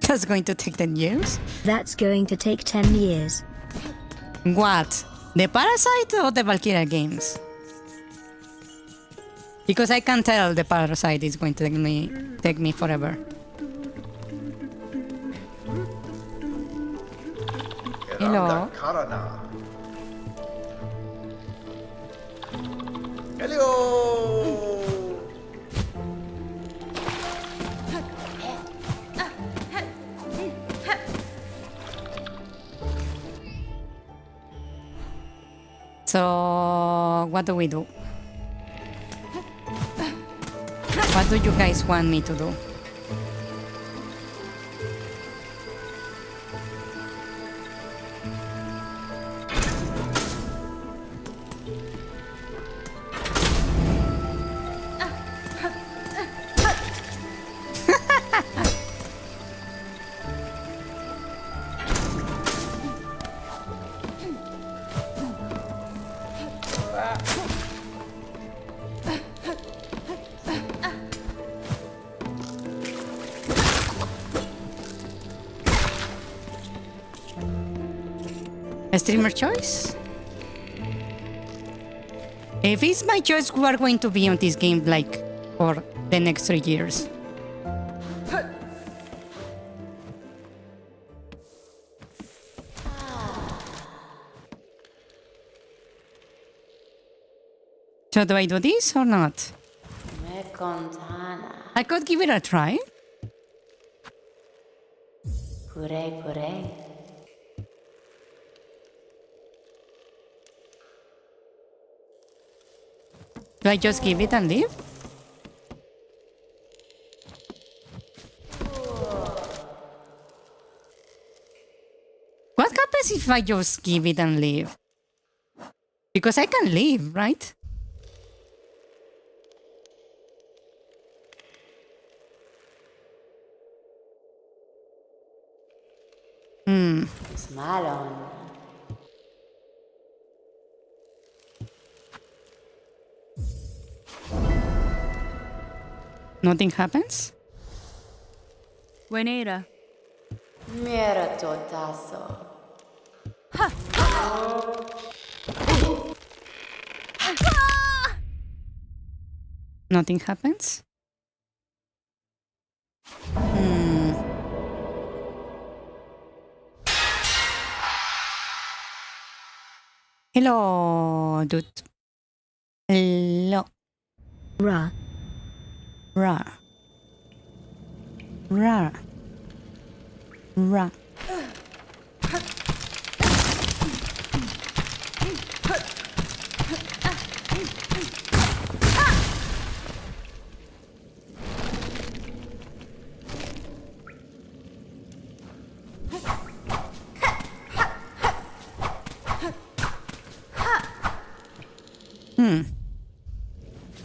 Speaker 2: That's going to take 10 years?
Speaker 1: That's going to take 10 years.
Speaker 2: What? The Parasite or the Valkyria games? Because I can tell the Parasite is going to take me forever. Hello.
Speaker 6: Hello.
Speaker 2: So, what do we do? What do you guys want me to do? A streamer choice? If it's my choice, we are going to be on this game like for the next 3 years. So do I do this or not? I could give it a try. Do I just give it and leave? What happens if I just give it and leave? Because I can leave, right?
Speaker 3: Smile on.
Speaker 2: Nothing happens?
Speaker 4: Buenera.
Speaker 3: Mira totazo.
Speaker 2: Nothing happens? Hello, dude. Hello.
Speaker 1: Ra.
Speaker 2: Ra. Ra. Ra.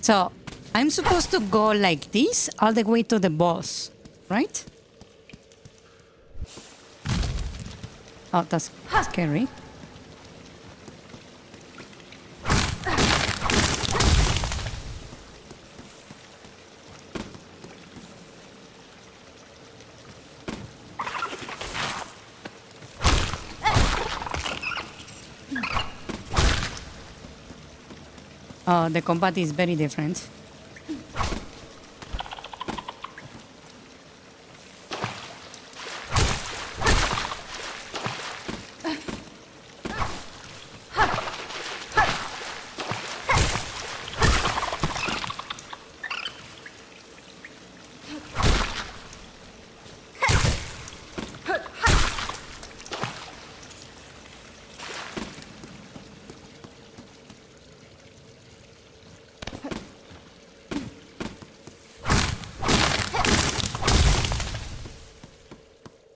Speaker 2: So, I'm supposed to go like this all the way to the boss, right? Oh, that's scary. Oh, the combat is very different.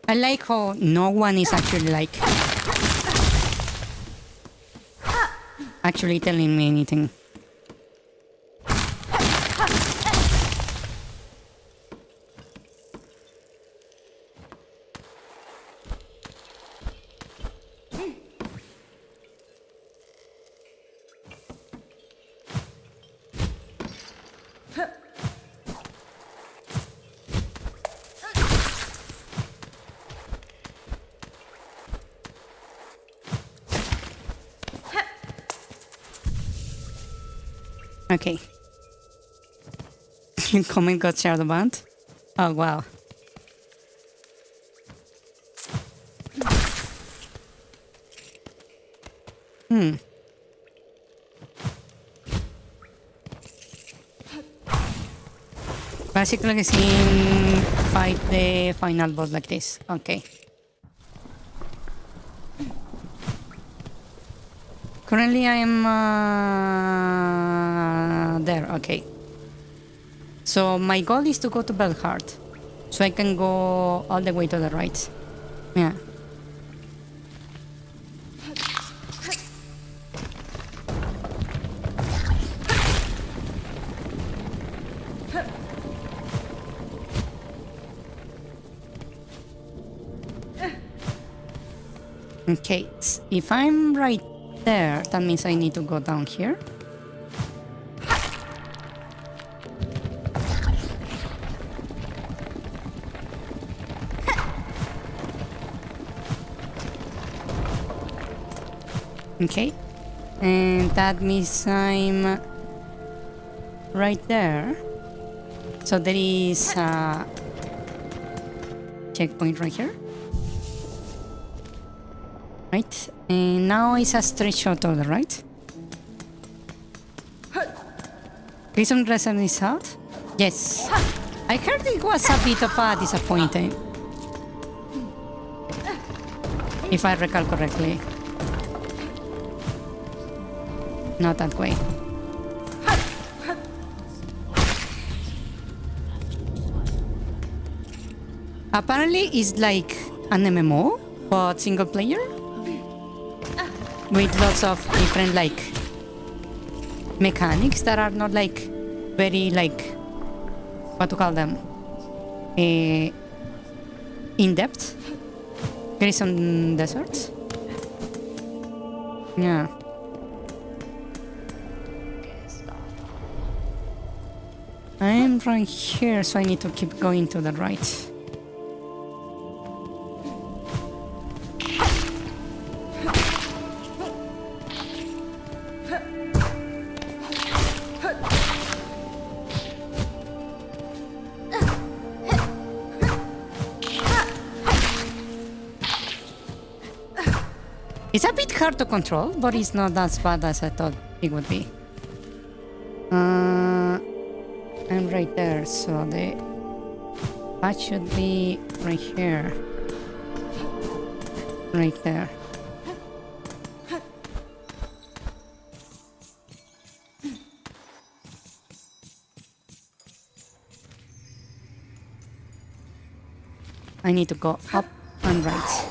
Speaker 2: I like how no one is actually telling me anything. Okay. Comment got shared about. Oh wow. Basically, I can fight the final boss like this. Okay. Currently, I am there. Okay. So my goal is to go to Belheart, so I can go all the way to the right. Yeah. Okay, if I'm right there, that means I need to go down here. Okay, and that means I'm right there. So there is a checkpoint right here. Right, and now it's a straight shot to the right. Prison reserve is out? Yes. I heard it was a bit of a disappointing, if I recall correctly. Not that way. Apparently it's like an MMO, but single player, with lots of different like mechanics that are not like very like, what to call them, in depth. There is some deserts. Yeah. I'm right here, so I need to keep going to the right. It's a bit hard to control, but it's not as bad as I thought it would be. I'm right there, so the path should be right here. Right there. I need to go up and right.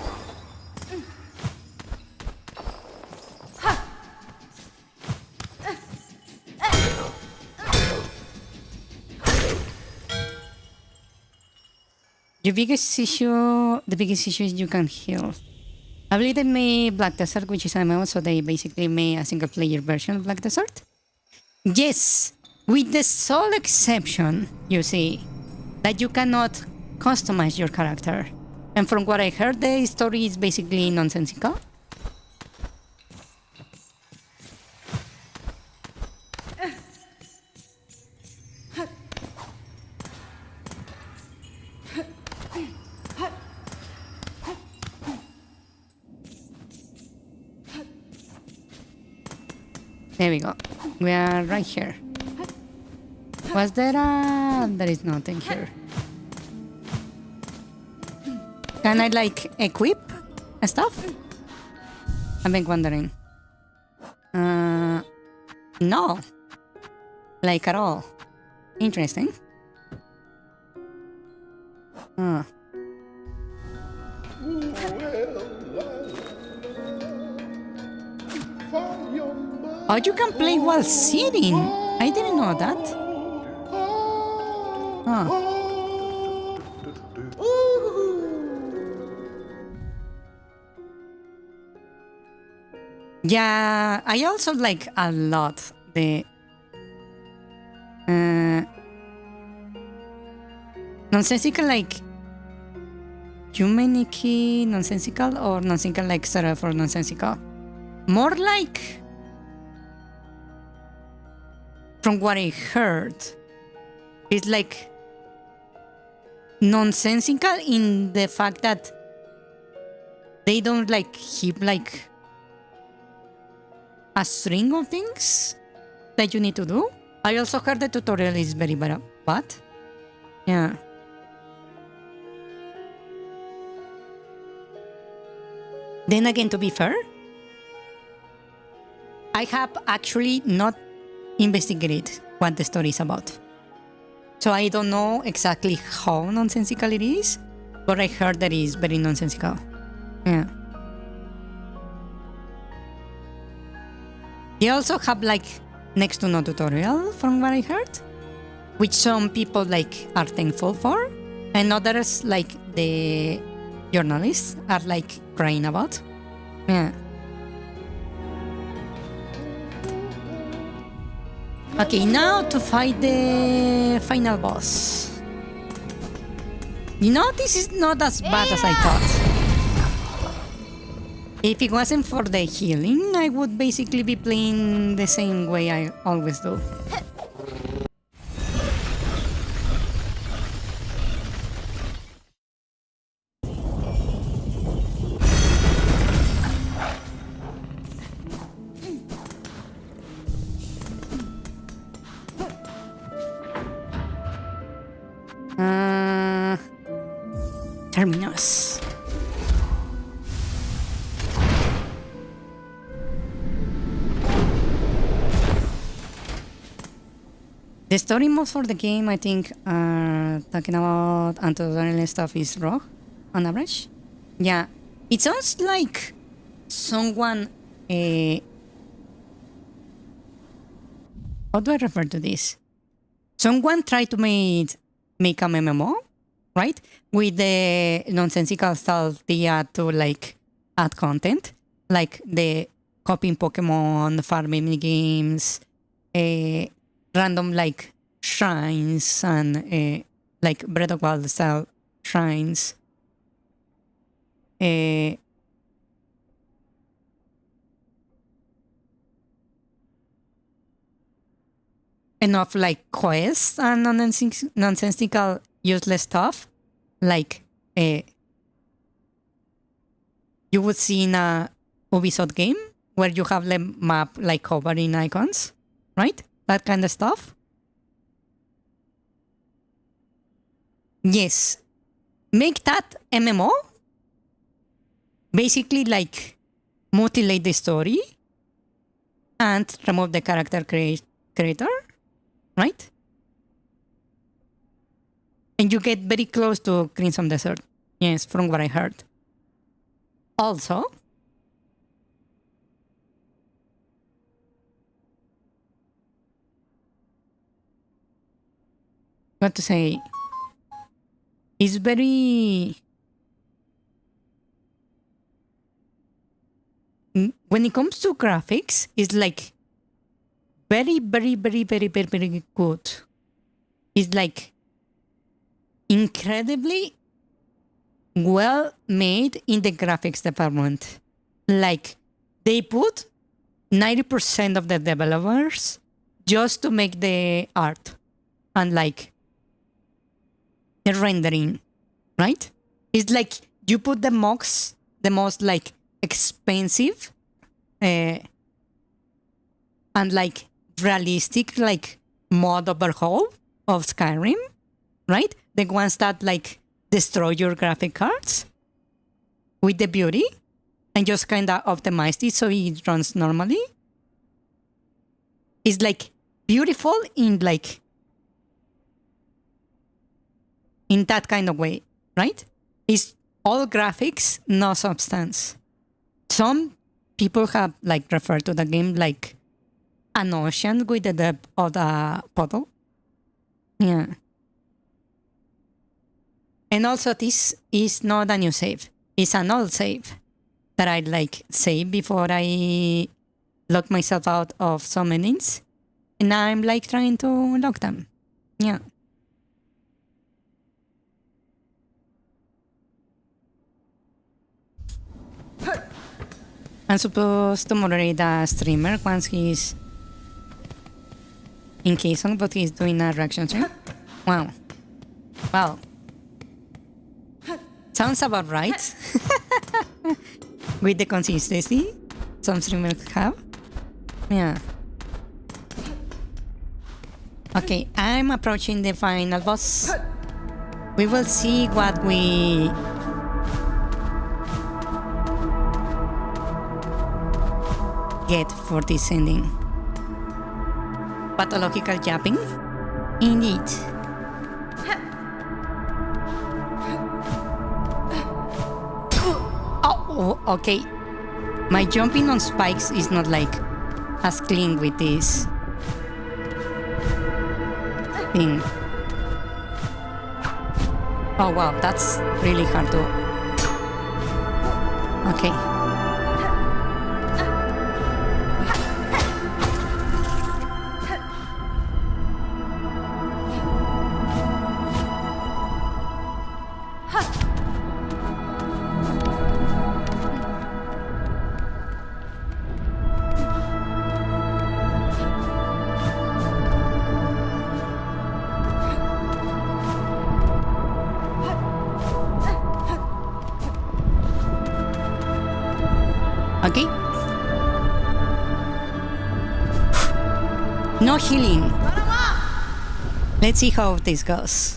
Speaker 2: The biggest issue is you can heal. I believe they made Black Desert, which is MMO, so they basically made a single player version of Black Desert. Yes, with the sole exception, you see, that you cannot customize your character. And from what I heard, the story is basically nonsensical. There we go. We are right here. Was there a... There is nothing here. Can I, like, equip stuff? I've been wondering. No. Like, at all. Interesting. Huh. Oh, you can play while sitting. I didn't know that. Huh. Yeah, I also like a lot the nonsensical, like humanicky nonsensical, or nonsensical like Sarah for nonsensical. More like, from what I heard, it's like nonsensical in the fact that they don't like keep like a string of things that you need to do. I also heard the tutorial is very bad. Yeah. Then again, to be fair, I have actually not investigated what the story is about. So I don't know exactly how nonsensical it is, but I heard that it is very nonsensical. Yeah. They also have like next to no tutorial from what I heard, which some people like are thankful for, and others like the journalists are like crying about. Yeah. Okay, now to fight the final boss. You know, this is not as bad as I thought. If it wasn't for the healing, I would basically be playing the same way I always do. Terminus. The story modes for the game, I think, are talking about anti-tutorial stuff is raw, on average. Yeah, it sounds like someone... how do I refer to this? Someone tried to make a MMO right? With the nonsensical stuff they add to like add content, like the copying Pokemon, farming mini games, random like shrines and like Breath of Wild style shrines. Enough like quests and nonsensical useless stuff like you would see in a Ubisoft game where you have the map like covered in icons, right? That kind of stuff. Yes. Make that MMO. Basically like mutilate the story and remove the character creator, right? And you get very close to Crimson Desert. Yes, from what I heard. Also, what to say? It's very... When it comes to graphics, it's like very, very, very, very, very, very good. It's like incredibly well made in the graphics department. Like they put 90% of the developers just to make the art and like the rendering, right? It's like you put the most like expensive and like realistic like mod overhaul of Skyrim, right? The ones that like destroy your graphic cards with the beauty and just kind of optimized it so it runs normally. It's like beautiful in like in that kind of way, right? It's all graphics, no substance. Some people have like referred to the game like an ocean with the depth of the puddle. Yeah. And also this is not a new save. It's an old save that I like save before I lock myself out of some endings. And I'm like trying to unlock them. Yeah. I'm supposed to moderate the streamer once he's in Silksong, but he's doing a reaction stream. Wow. Wow. Sounds about right. With the consistency some streamers have. Yeah. Okay, I'm approaching the final boss. We will see what we... get for this ending. Pathological jumping? Indeed. Oh, okay. My jumping on spikes is not like as clean with this thing. Oh wow, that's really hard to... Okay. Okay. No healing. Let's see how this goes.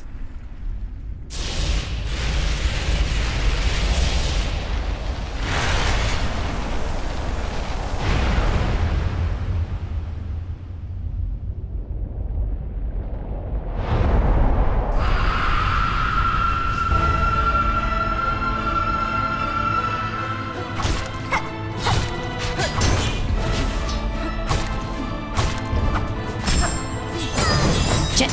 Speaker 2: Jet.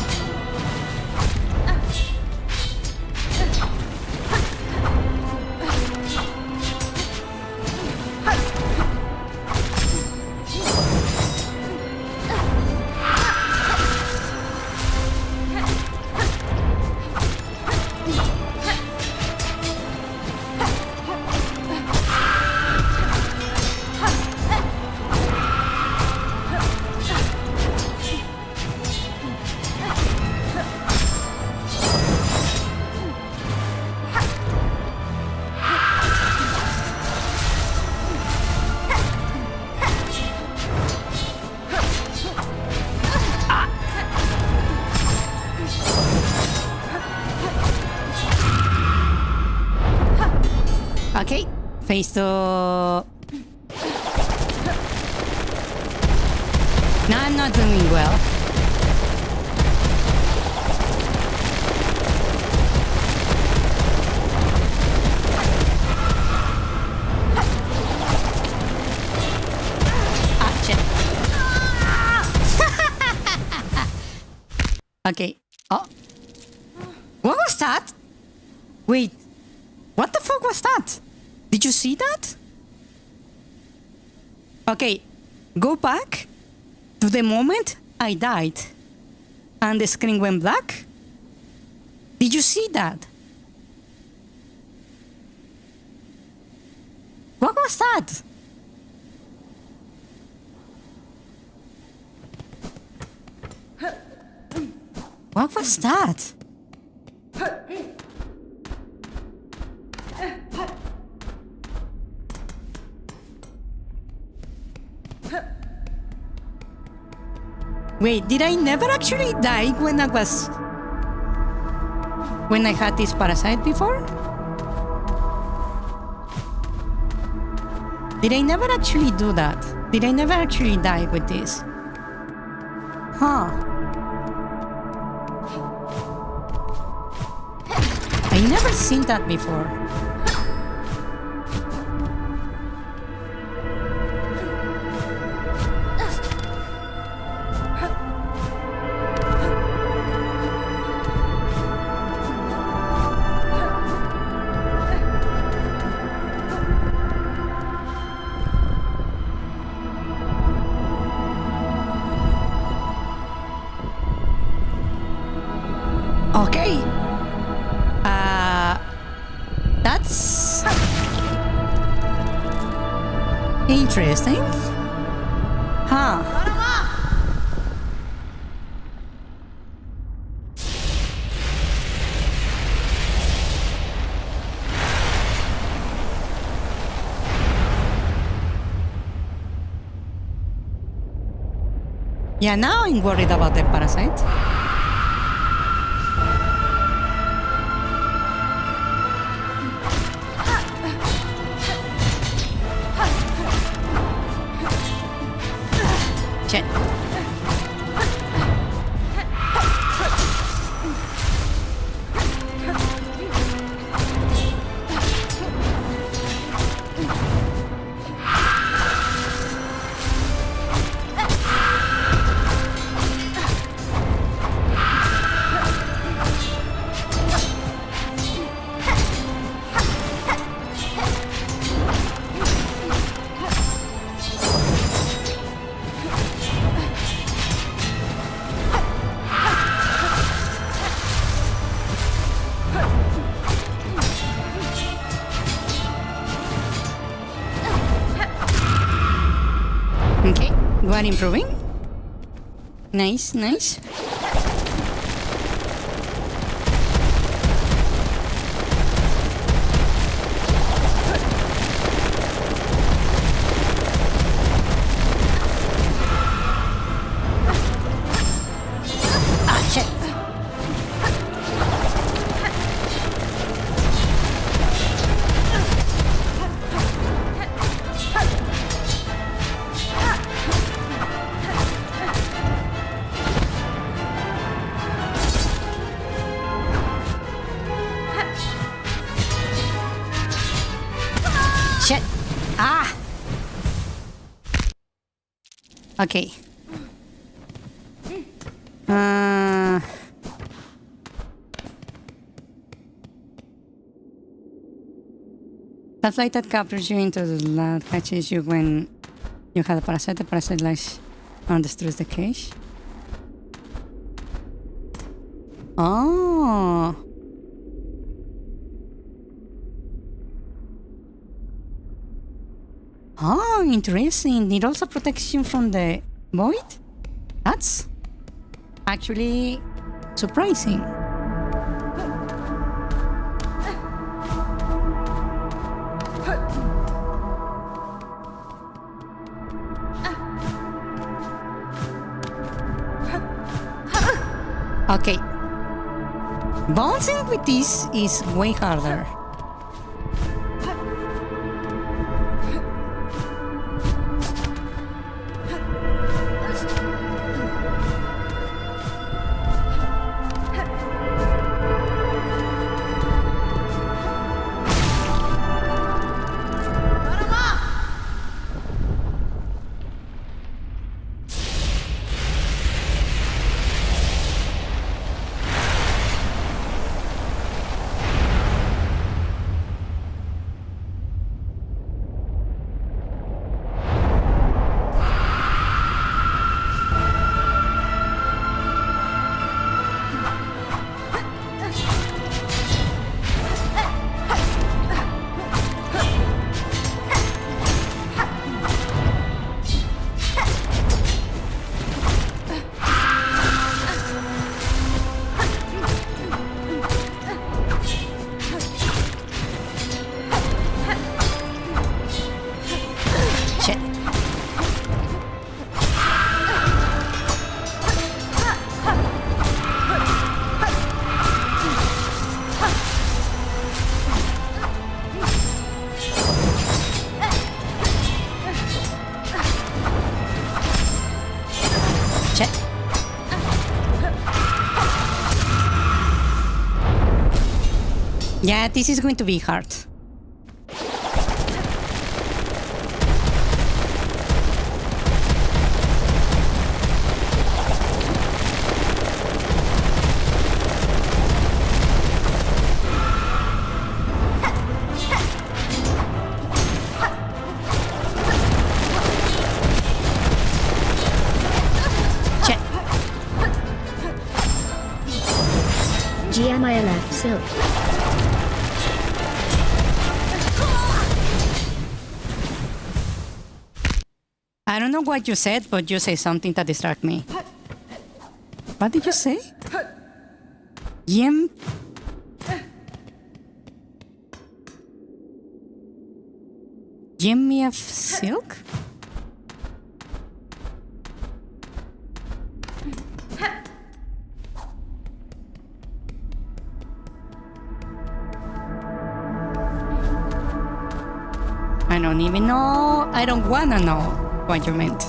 Speaker 2: Phase 2. No, I'm not doing well. Okay. Oh. What was that? Wait. What the fuck was that? Did you see that? Okay. Go back to the moment I died. And the screen went black. Did you see that? What was that? What was that? Wait, did I never actually die when I had this parasite before? Did I never actually do that? Did I never actually die with this? Huh. I never seen that before. Okay. That's interesting. Huh. Yeah, now I'm worried about the parasite. Shit. Okay, we are improving. Nice, nice. Ah, shit. Shit. Ah. Okay. The flight that captures you into the lab catches you when you have a parasite. The parasite lies and destroys the cage. Oh. Oh, interesting. It also protects you from the void? That's actually surprising. Okay. Bouncing with this is way harder. Yeah, this is going to be hard. Check.
Speaker 1: GMILF Silk.
Speaker 2: I don't know what you said, but you say something that distract me. What did you say? Yim. Jimmy of Silk? I don't even know. I don't wanna know what you meant.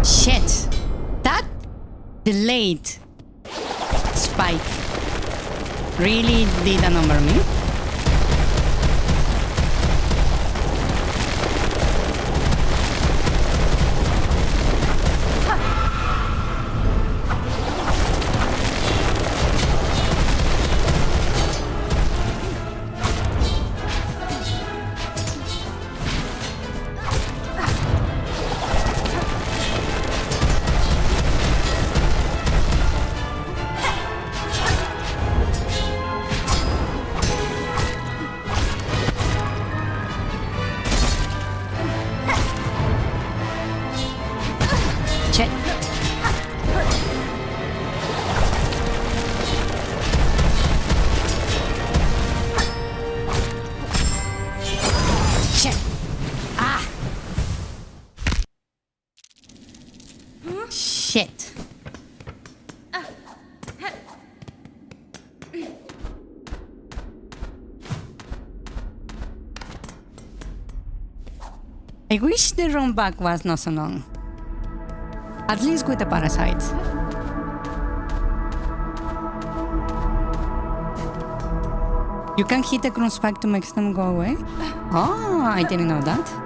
Speaker 2: Shit. That delayed spike really did a number on me. Shit. Shit. Ah. Shit. I wish the run back was not so long. At least with the parasites. You can hit the ground spike to make them go away? Oh, I didn't know that.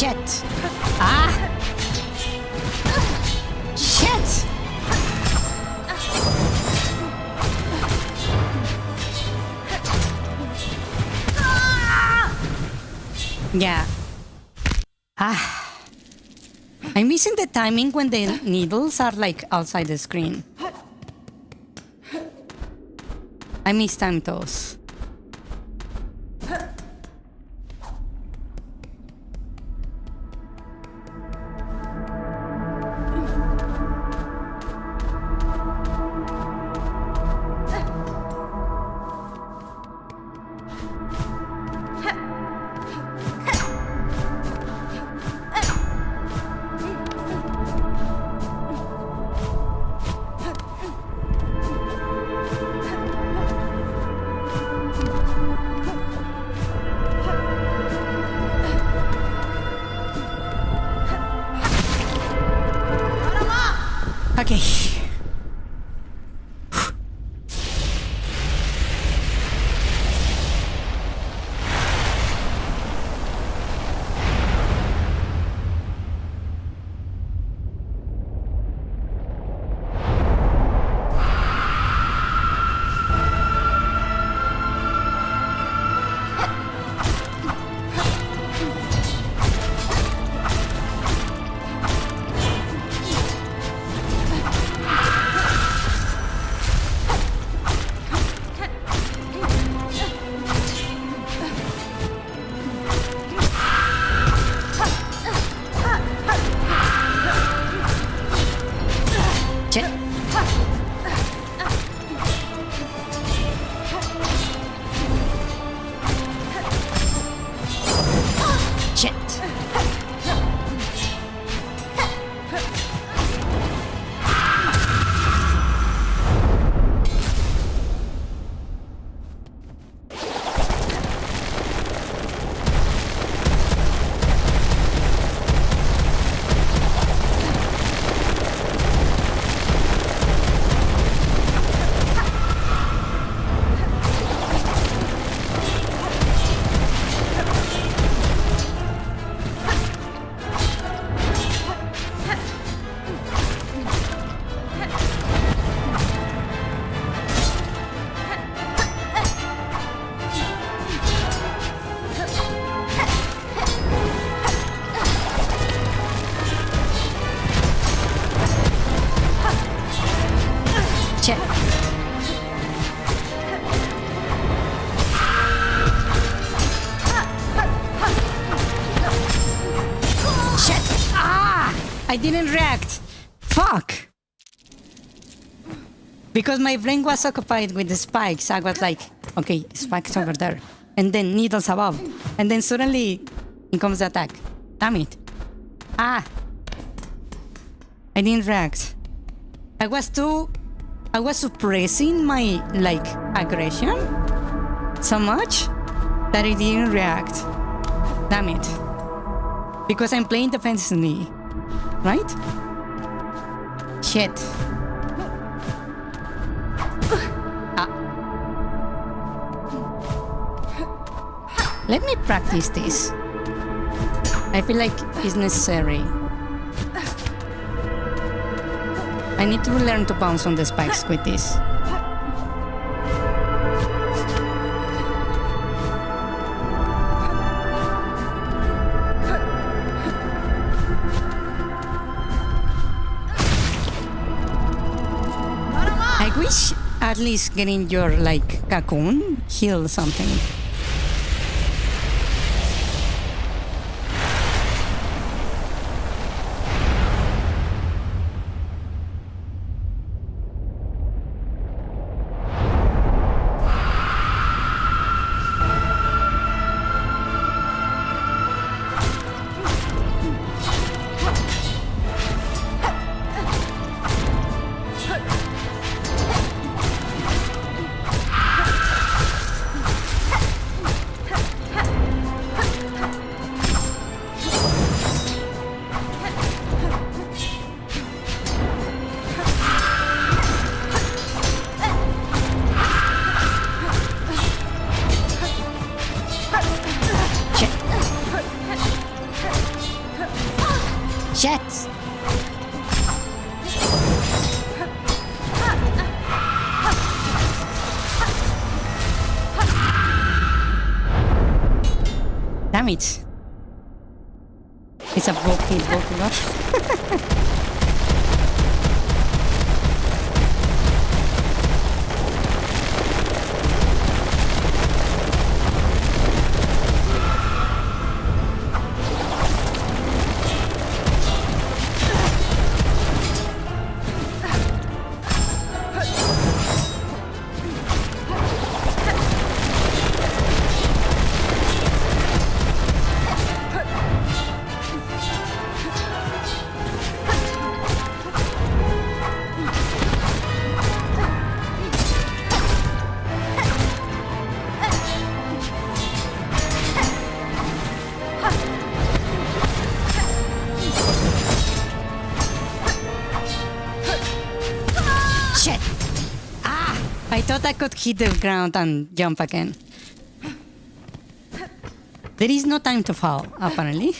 Speaker 2: Shit. Ah. Shit. Yeah. Ah. I'm missing the timing when the needles are like outside the screen. I mistimed those. Okay. Shit. Shit. Shit. Shit. Ah! I didn't react. Fuck. Because my brain was occupied with the spikes, I was like, okay, spikes over there. And then needles above. And then suddenly, in comes the attack. Damn it. Ah! I didn't react. I was suppressing my, like, aggression so much that I didn't react. Damn it. Because I'm playing defensively, right? Shit. Ah. Let me practice this. I feel like it's necessary. I need to learn to bounce on the spikes with this. I wish at least getting your, like, cocoon heal something. Shit! Damn it. It's a broken lot. Shit! Ah! I thought I could hit the ground and jump again. There is no time to fall, apparently.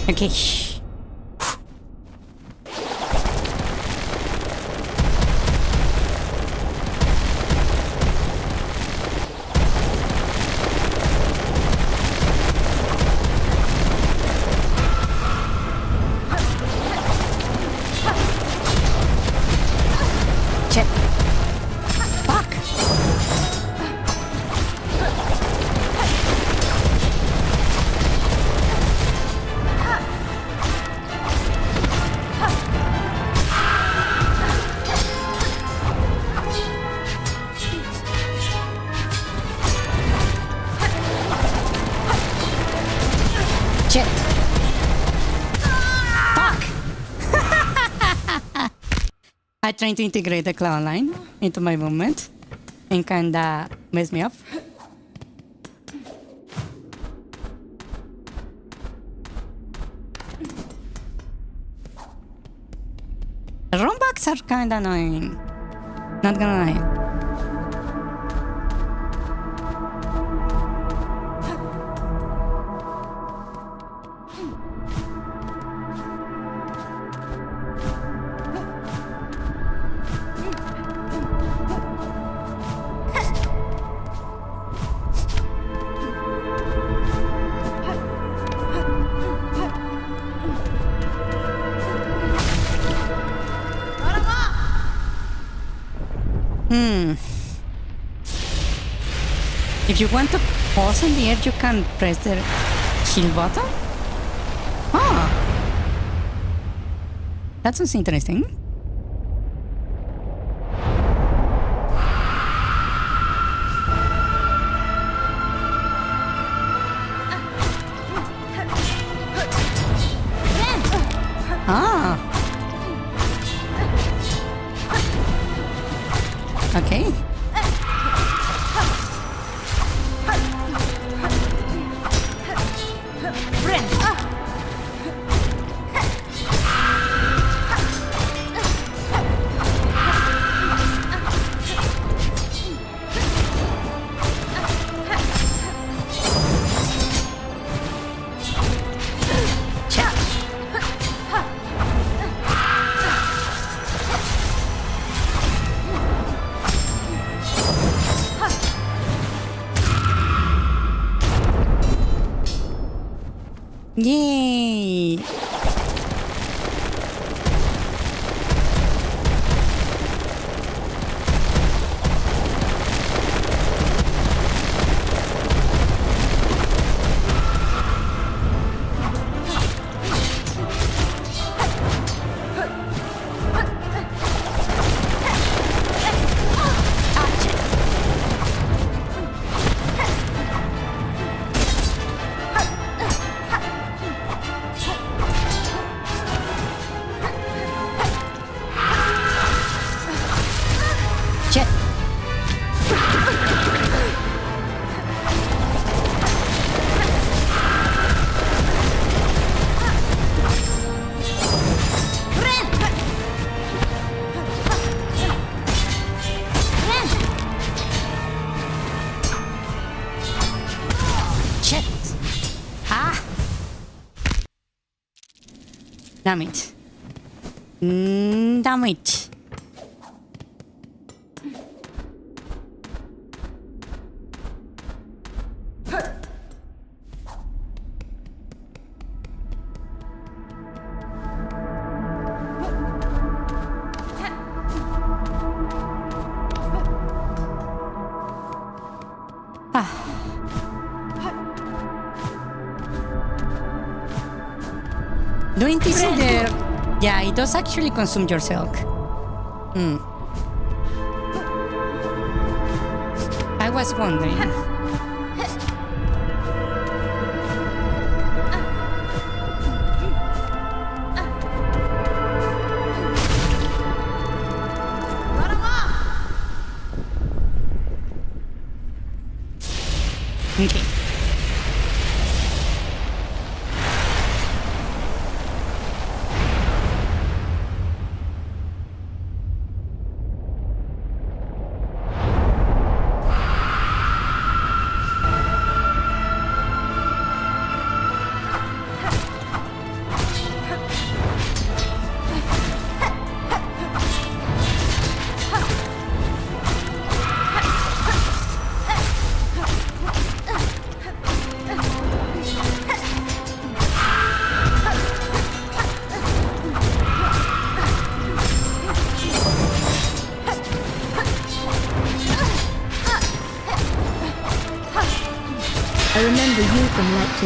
Speaker 2: Okay. Check. Fuck. Shit. Fuck! I tried to integrate the cloud line into my movement and kinda messed me up. The rollbacks are kinda annoying. Not gonna lie. If you want to pause in the air, you can press the shield button. Ah, that sounds interesting. Ah. Okay. Yay! Shit. Shit. Ah. Damn it. Damn it. Doing this in there, yeah, it does actually consume your silk. I was wondering. Okay.
Speaker 1: I remember you from Let 2.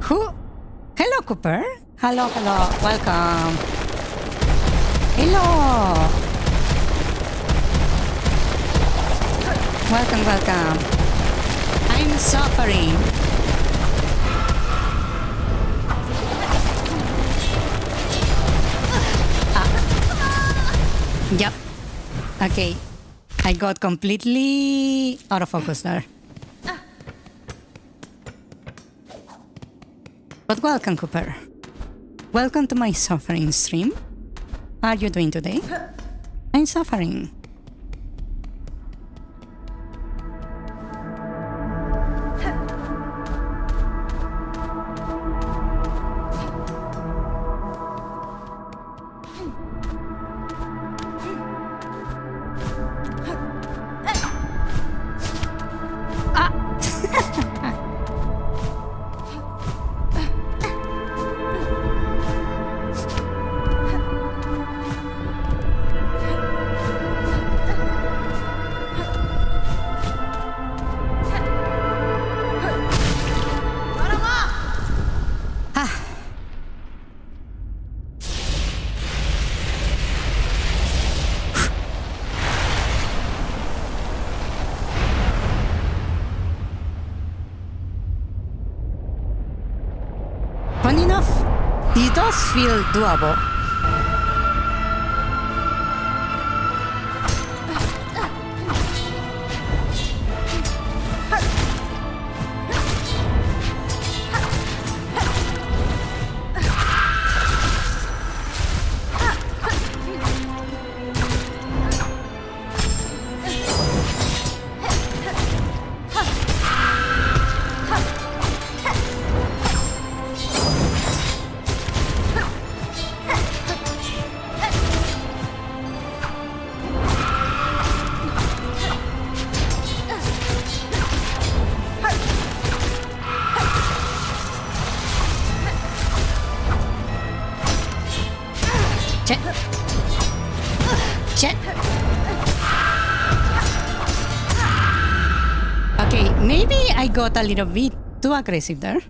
Speaker 2: Who? Hello, Cooper. Hello, hello. Welcome. Hello. Welcome, welcome. I'm suffering. Yep. Okay. I got completely out of focus there. But welcome, Cooper. Welcome to my suffering stream. How are you doing today? I'm suffering. Funny enough, this does feel doable. Shit. Shit. Okay, maybe I got a little bit too aggressive there.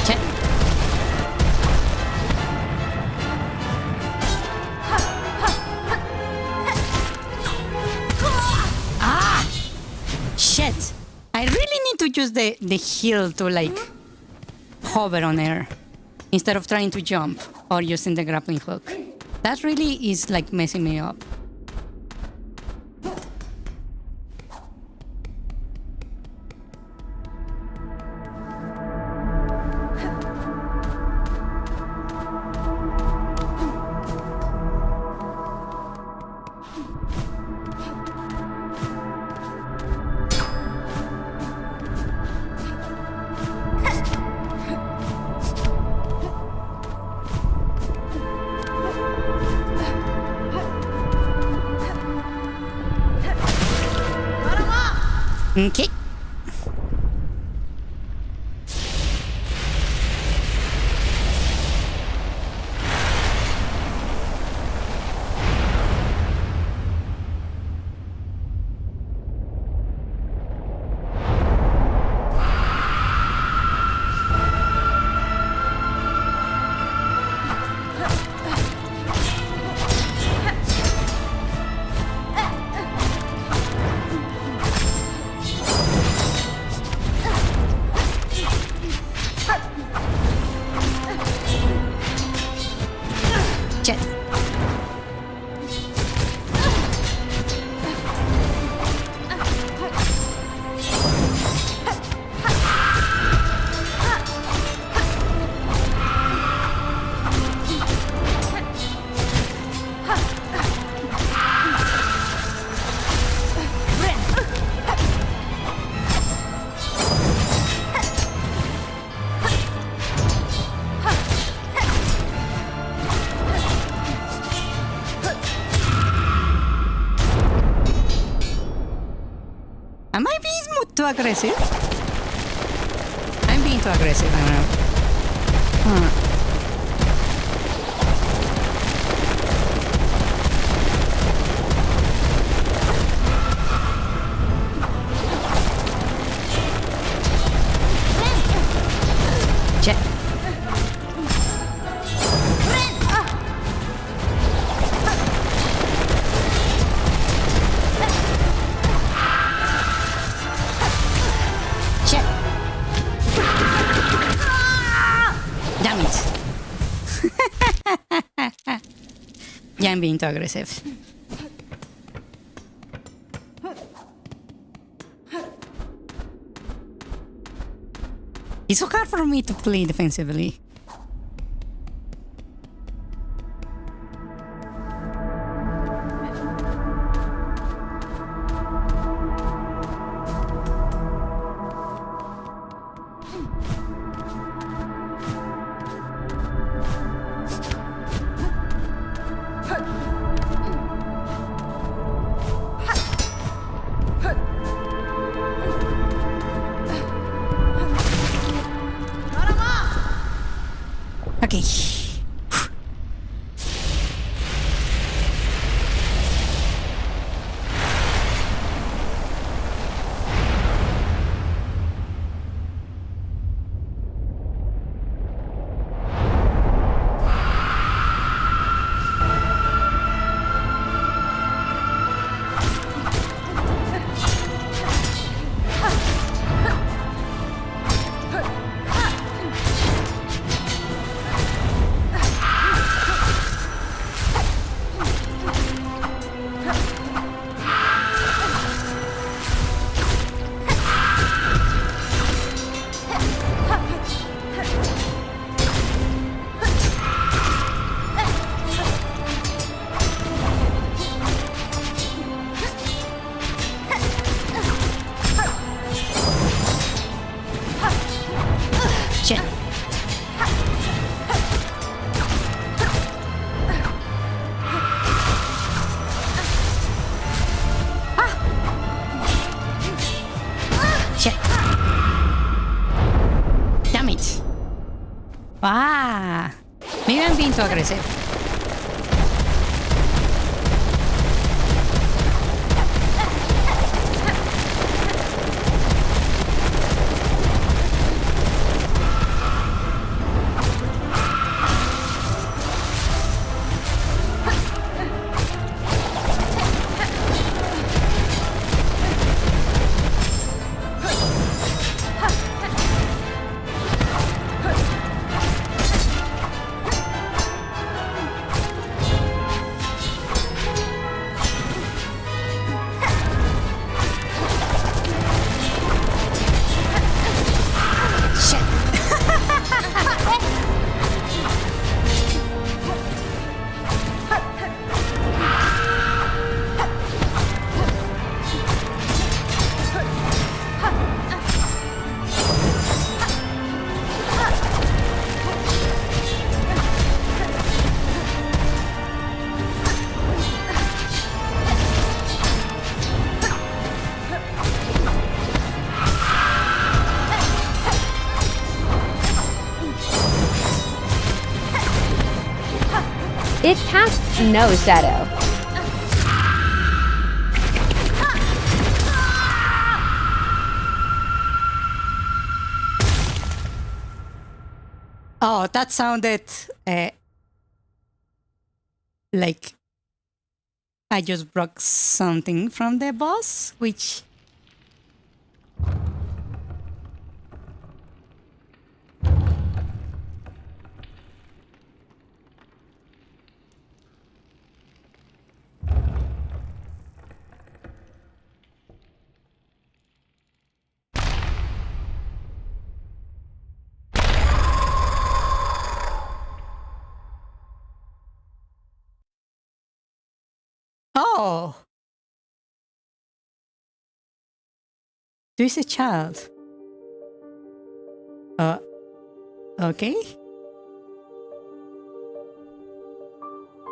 Speaker 2: Shit. Shit. I really need to use the heel to like hover on air instead of trying to jump or using the grappling hook. That really is like messing me up. Okay. Shit. Am I being too aggressive? I'm being too aggressive, I don't know. Shit. Shit. Damn it. Yeah, I'm being too aggressive. It's so hard for me to play defensively. Ah, maybe I'm being too aggressive.
Speaker 5: It casts no shadow.
Speaker 2: Oh, that sounded like I just broke something from the boss, which... Oh! There's a child. Okay.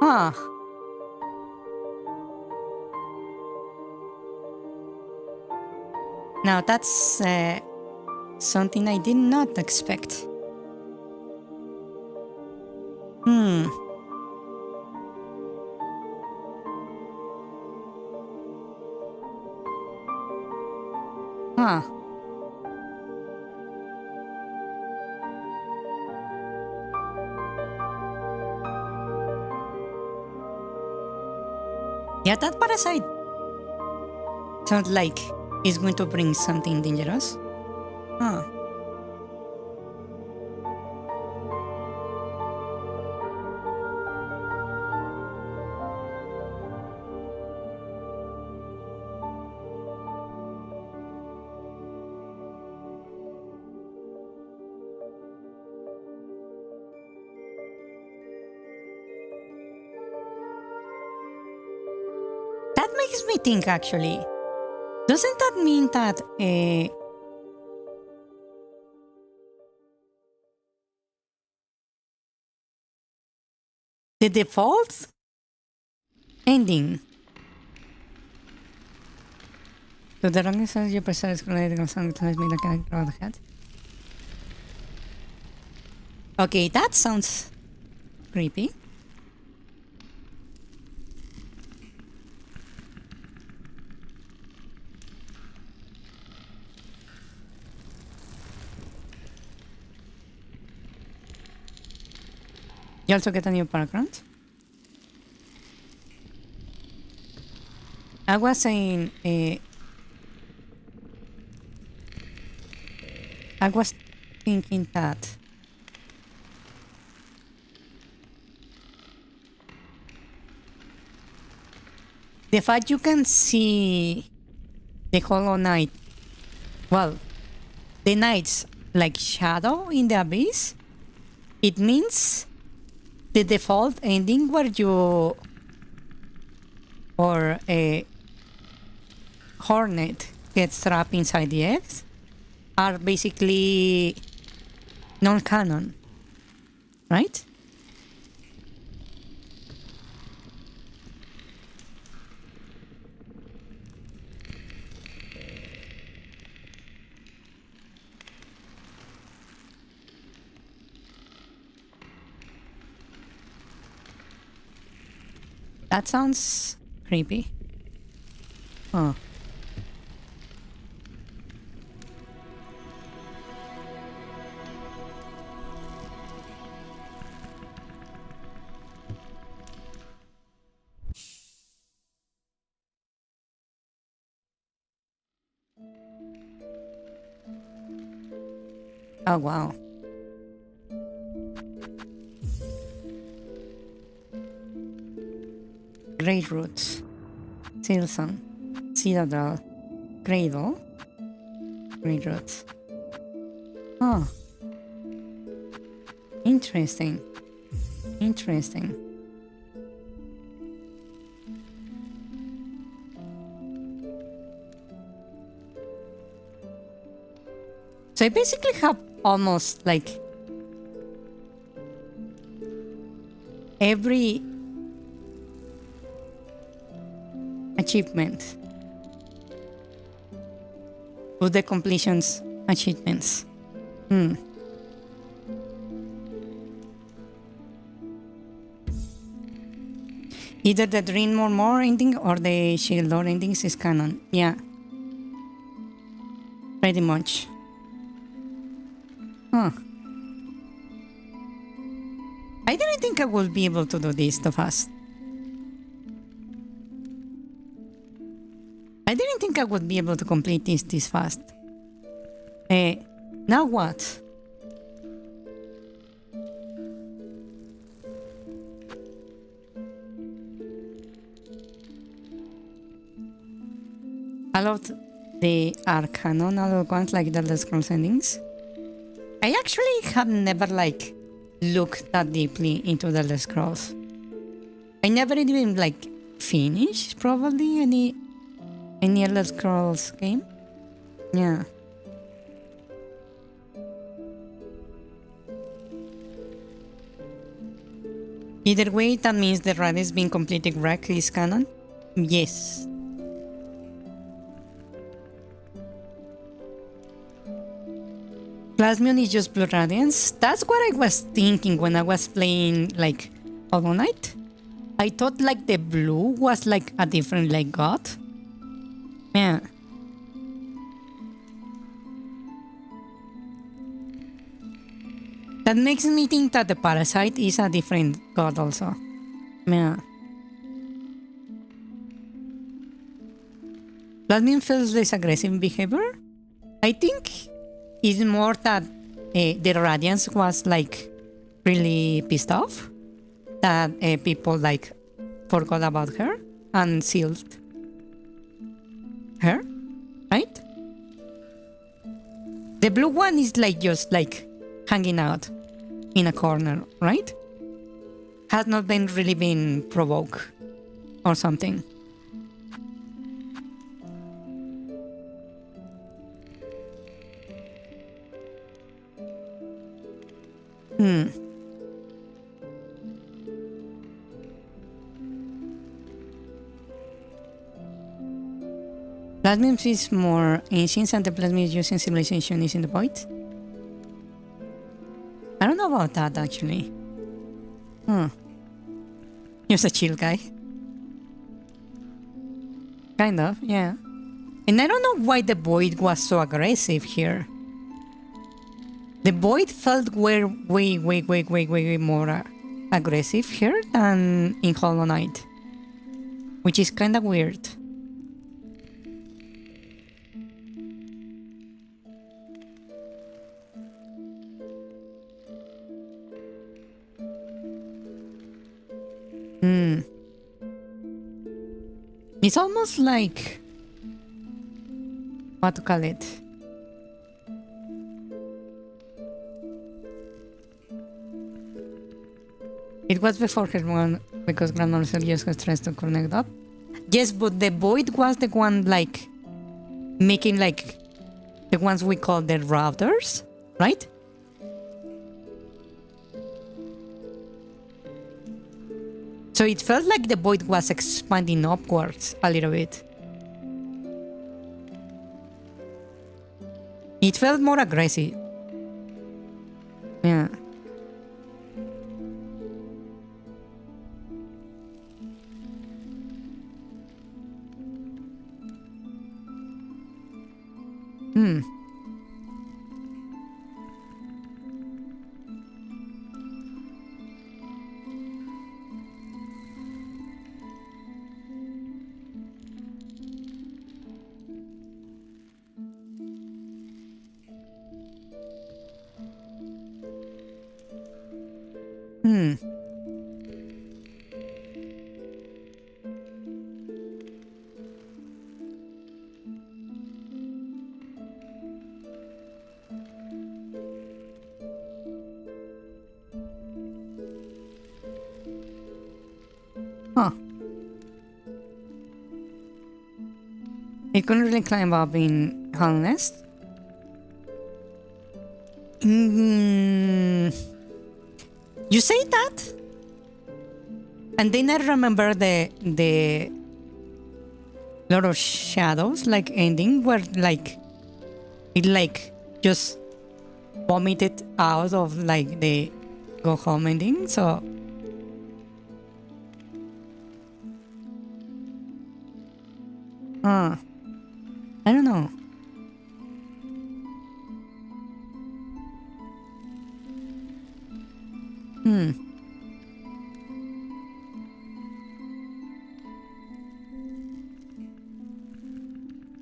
Speaker 2: Ah. Now that's something I did not expect. Huh. Yeah, that parasite sounds like it's going to bring something dangerous. Huh. That makes me think, actually. Doesn't that mean that the default ending to the wrong sense you precise related on sometimes mean a character of the head? Okay, that sounds creepy. You also get a new background. I was saying, I was thinking that the fact you can see the Hollow Knight, well, the Knight's like shadow in the abyss, it means the default ending where you or a hornet gets trapped inside the eggs are basically non-canon, right? That sounds creepy. Oh. Oh, wow. Great roots. Silksong. Citadel. Cradle. Great roots. Oh. Interesting. Interesting. So I basically have almost like every achievement with the completions achievements. Either the Dream More ending or the Shield Lord endings is canon. Yeah. Pretty much. Huh. I didn't think I would be able to do this too fast. I didn't think I would be able to complete this fast. Now what? I loved the Arcanon other ones like the Elder Scrolls endings. I actually have never like looked that deeply into the Elder Scrolls. I never even like finished probably any Elder Scrolls game. Yeah. Either way, that means the Raditz being completely wrecked is canon? Yes. Plasmion is just Blue Radiance? That's what I was thinking when I was playing like Hollow Knight. I thought like the blue was like a different like god. Yeah. That makes me think that the Parasite is a different god also. Yeah. Plasmion feels less aggressive behavior. I think it's more that the Radiance was like really pissed off that people like forgot about her and sealed her, right? The blue one is like just like hanging out in a corner, right? Has not been really been provoked or something. Plasmium is more ancient and the plasmium used in civilization is in the void. I don't know about that actually. You're a chill guy. Kind of, yeah. And I don't know why the void was so aggressive here. The void felt way more aggressive here than in Hollow Knight, which is kind of weird. It's almost like what to call it. It was before her one because Grandma just has tries to connect up. Yes, but the void was the one like making like the ones we call the routers, right? So it felt like the void was expanding upwards a little bit. It felt more aggressive. Yeah. Hmm. Hmm. Huh. He couldn't really climb up in Hall Nest. You say that? And then I remember the Lord of Shadows like ending where like it like just vomited out of like the go home ending. So I don't know.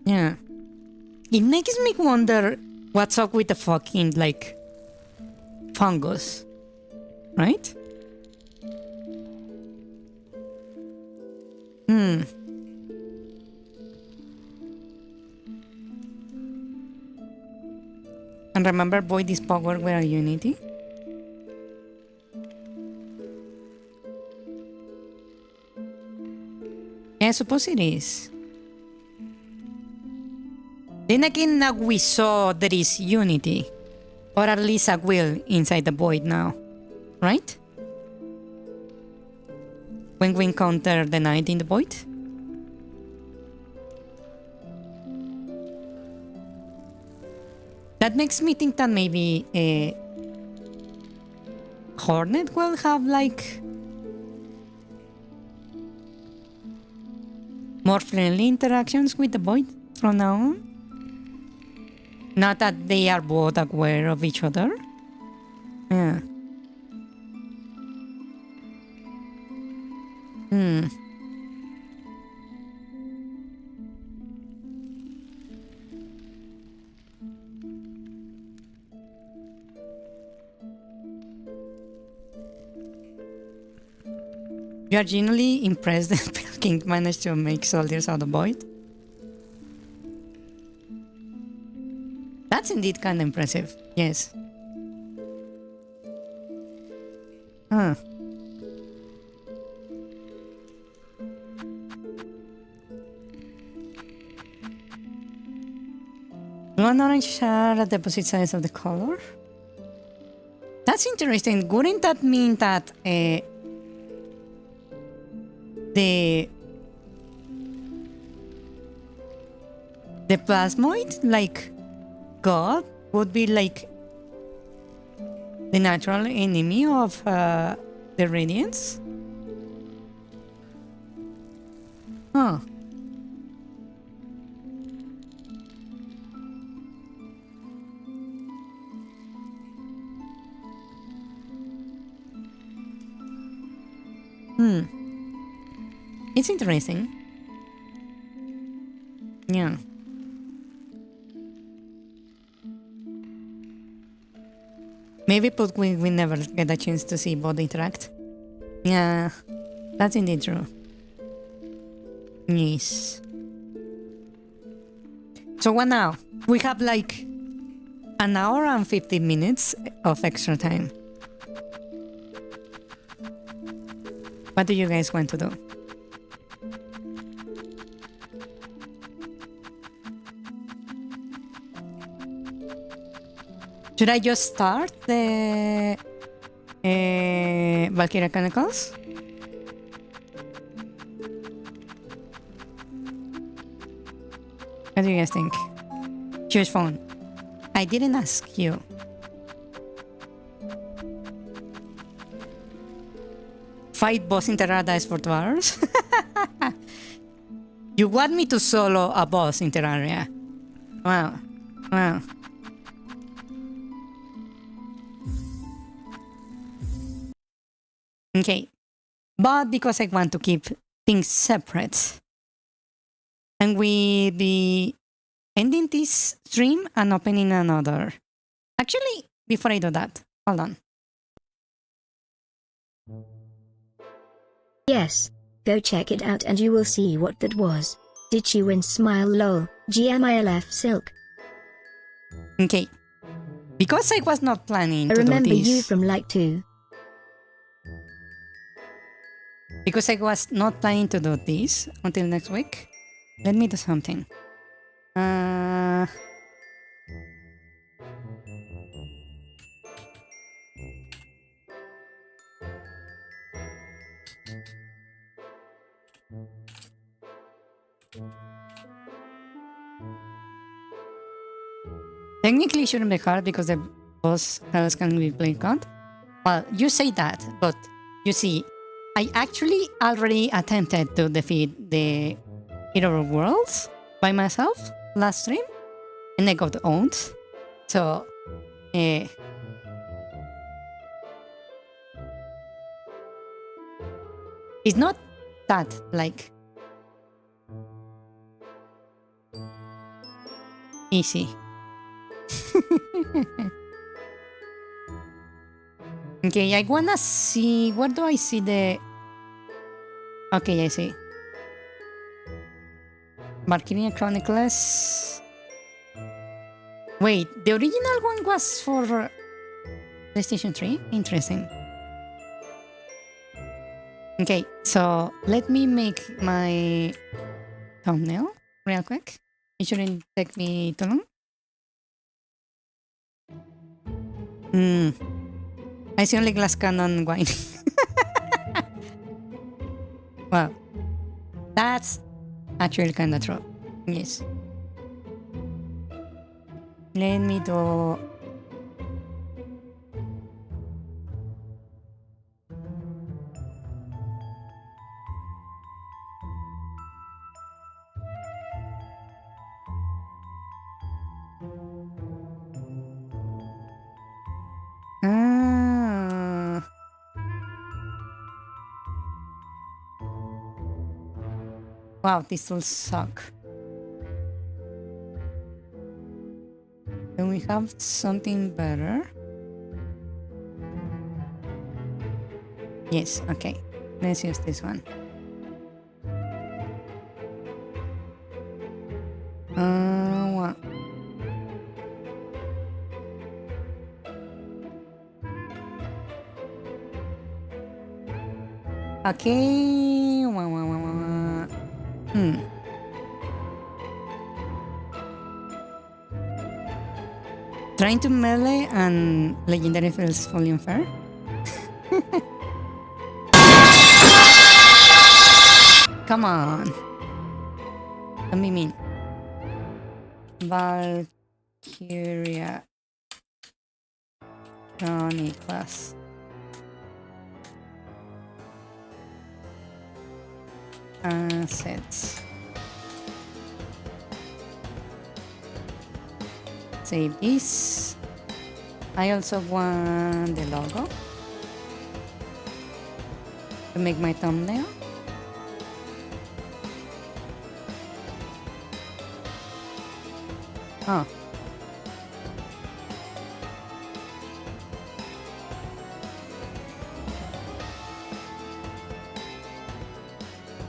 Speaker 2: Yeah. It makes me wonder what's up with the fucking like fungus, right? And remember, void is power where unity. Yeah, I suppose it is. Then again, now we saw there is unity, or at least a will inside the void now, right? When we encounter the night in the void. That makes me think that maybe a Hornet will have like more friendly interactions with the void from now on. Not that they are both aware of each other. Yeah. You are genuinely impressed that Pale King managed to make soldiers out of void? That's indeed kind of impressive, yes. Huh. One orange shard at the opposite sides of the color? That's interesting. Wouldn't that mean that the plasmoid, like God, would be like the natural enemy of the Radiance? Huh. It's interesting. Yeah. Maybe but we never get a chance to see both interact. Yeah, that's indeed true. Yes. So what now? We have like an hour and 50 minutes of extra time. What do you guys want to do? Should I just start the Valkyria Chronicles? What do you guys think? Choose phone. I didn't ask you. Fight boss in Terraria for 2 hours? You want me to solo a boss in Terraria? Wow. Wow. Okay. But because I want to keep things separate, and we be ending this stream and opening another. Actually, before I do that, hold on.
Speaker 1: Yes. Go check it out and you will see what that was. Did she win? Smile lol. GMILF Silk.
Speaker 2: Okay. Because I was not planning
Speaker 1: I
Speaker 2: to do
Speaker 1: remember
Speaker 2: this.
Speaker 1: you from like 2.
Speaker 2: Because I was not planning to do this until next week. Let me do something. Technically it shouldn't be hard because the boss else can be played God. Well, you say that, but you see, I actually already attempted to defeat the Hero of Worlds by myself last stream, and I got owned. So, it's not that like easy. Okay, I wanna see. Where do I see the? Okay, I see. Valkyria Chronicles. Wait, the original one was for PlayStation 3? Interesting. Okay, so let me make my thumbnail real quick. It shouldn't take me too long. I see only glass cannon wine. Well, that's actually kind of true. Yes. Let me do. Wow, this will suck. Can we have something better? Yes, okay. Let's use this one. What? Okay. Trying to melee and legendary feels fully unfair. Come on. Let me mean. Valkyria Chronicles. Assets. Save this. I also want the logo to make my thumbnail. Oh.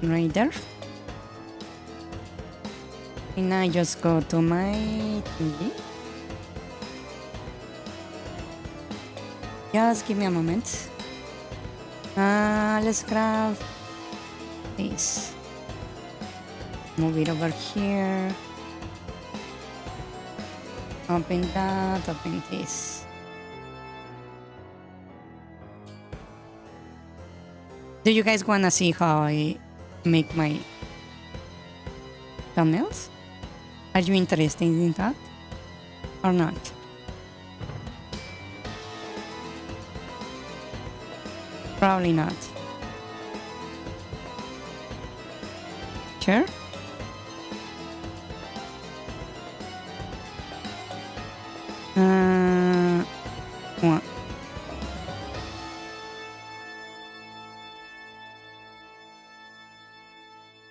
Speaker 2: Right there. And I just go to my TV. Just give me a moment. Let's grab this. Move it over here. Open that, open this. Do you guys wanna see how I make my thumbnails? Are you interested in that or not? Probably not. Sure?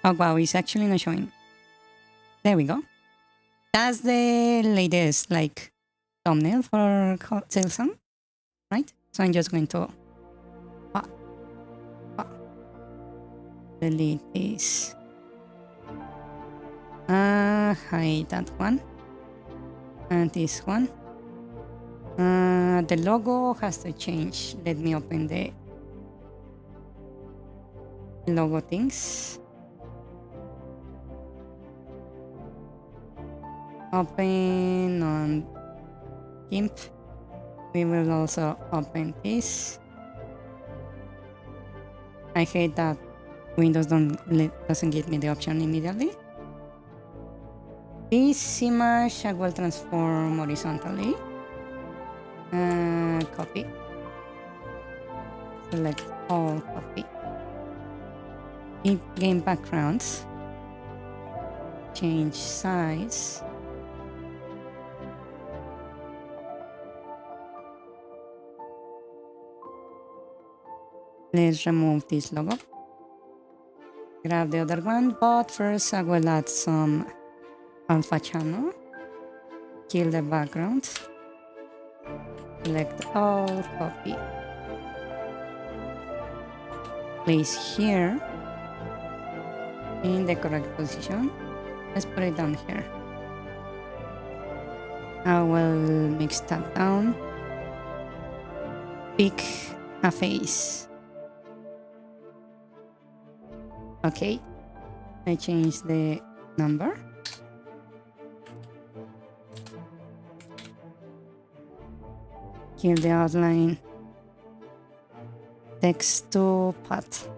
Speaker 2: Oh wow, it's actually not showing. There we go. That's the latest like thumbnail for Silksong, right? So I'm just going to delete this. Hide that one. And this one. The logo has to change. Let me open the logo things. Open on GIMP. We will also open this. I hate that Windows doesn't give me the option immediately. This image I will transform horizontally. Copy. Select all, copy. Game backgrounds. Change size. Let's remove this logo. Grab the other one, but first I will add some alpha channel. Kill the background. Select all, copy. Place here in the correct position. Let's put it down here. I will mix that down. Pick a face. Okay, I change the number. Kill the outline. Text to path.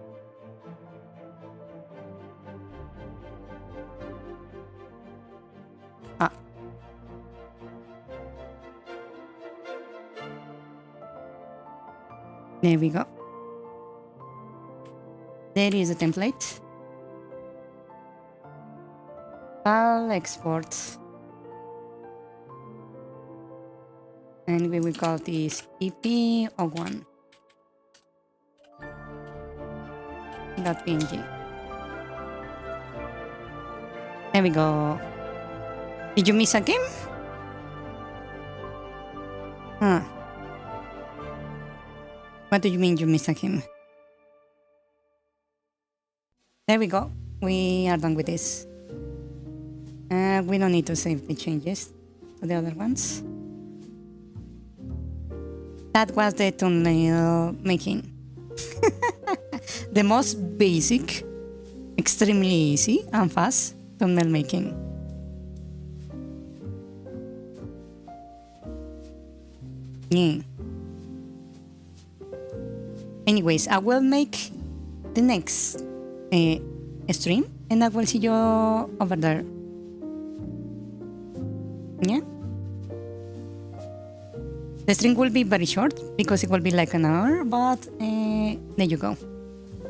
Speaker 2: There we go. There is a template. File export. And we will call this EP01. .png. There we go. Did you miss a game? Huh. What do you mean you miss a game? There we go. We are done with this. We don't need to save the changes to the other ones. That was the thumbnail making. The most basic, extremely easy and fast thumbnail making. Yeah. Anyways, I will make the next stream and I will see you over there. Yeah. The stream will be very short because it will be like an hour, but there you go.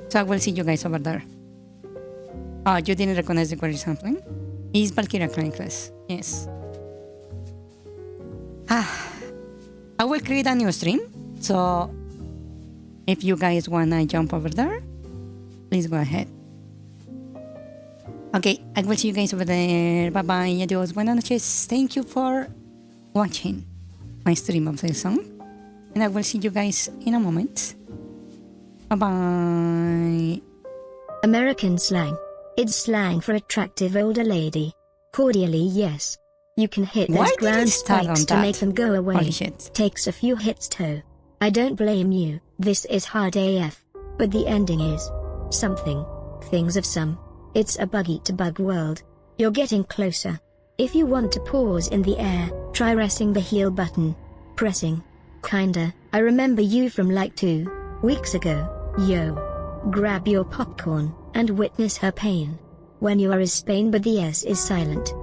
Speaker 2: So I will see you guys over there. Oh, you didn't recognize the query sampling? It's Valkyria Chronicles. Yes. I will create a new stream. So if you guys wanna jump over there, please go ahead. Okay, I will see you guys over there. Bye bye. Adios. Buenas noches. Thank you for watching my stream of Silksong. And I will see you guys in a moment. Bye bye.
Speaker 1: American slang. It's slang for attractive older lady. Cordially, yes. You can hit those ground spikes to make them go away.
Speaker 2: Holy shit.
Speaker 1: Takes a few hits too. I don't blame you. This is hard AF. But the ending is something. Things of some. It's a bug-eat-to-bug world. You're getting closer. If you want to pause in the air, try pressing the heal button. Pressing. Kinda. I remember you from like 2 weeks ago. Yo. Grab your popcorn and witness her pain. When you are is Spain but the S is silent.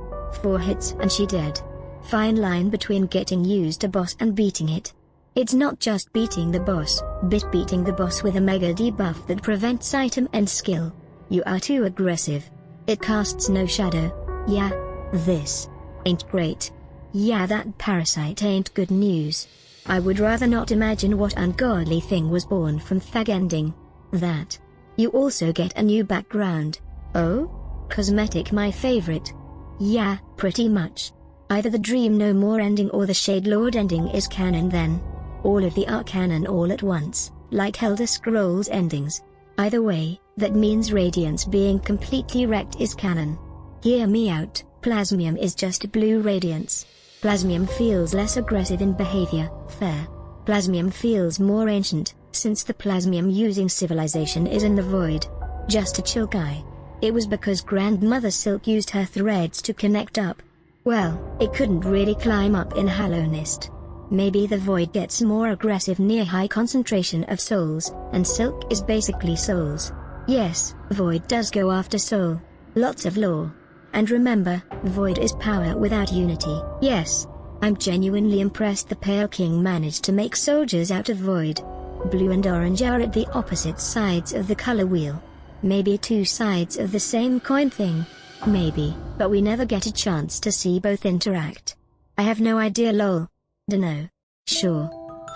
Speaker 1: 4 hits and she dead. Fine line between getting used to boss and beating it. It's not just beating the boss, but beating the boss with a mega debuff that prevents item and skill. You are too aggressive. It casts no shadow. Yeah. This ain't great. Yeah, that parasite ain't good news. I would rather not imagine what ungodly thing was born from fag ending. That. You also get a new background. Oh? Cosmetic my favorite. Yeah, pretty much. Either the Dream No More ending or the Shade Lord ending is canon then. All of the are canon all at once, like Elder Scrolls endings. Either way, that means Radiance being completely wrecked is canon. Hear me out, Plasmium is just blue Radiance. Plasmium feels less aggressive in behavior, fair. Plasmium feels more ancient, since the Plasmium using civilization is in the void. Just a chill guy. It was because Grandmother Silk used her threads to connect up. Well, it couldn't really climb up in Hallownest. Maybe the void gets more aggressive near high concentration of souls, and Silk is basically souls. Yes, void does go after soul. Lots of lore. And remember, void is power without unity. Yes. I'm genuinely impressed the Pale King managed to make soldiers out of void. Blue and orange are at the opposite sides of the color wheel. Maybe two sides of the same coin thing. Maybe, but we never get a chance to see both interact. I have no idea lol. Dunno. Sure.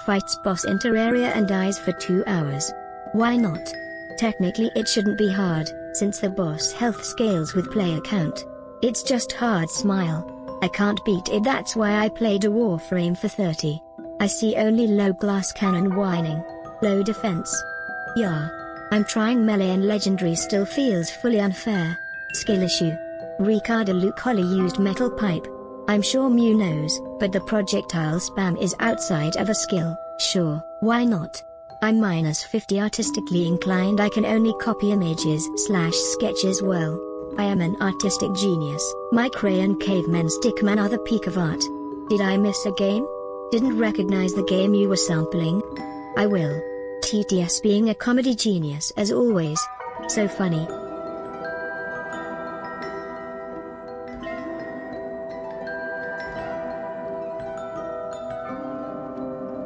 Speaker 1: Fights boss in Terraria and dies for 2 hours. Why not? Technically it shouldn't be hard, since the boss health scales with player count. It's just hard smile. I can't beat it, that's why I played a Warframe for 30. I see only low glass cannon whining. Low defense. Yeah. I'm trying melee and legendary still feels fully unfair. Skill issue. Ricardo Luke Holly used metal pipe. I'm sure Mew knows, but the projectile spam is outside of a skill. Sure, why not? I'm -50 artistically inclined, I can only copy images/sketches well. I am an artistic genius. My crayon cavemen stickman are the peak of art. Did I miss a game? Didn't recognize the game you were sampling? I will. TTS being a comedy genius as always. So funny.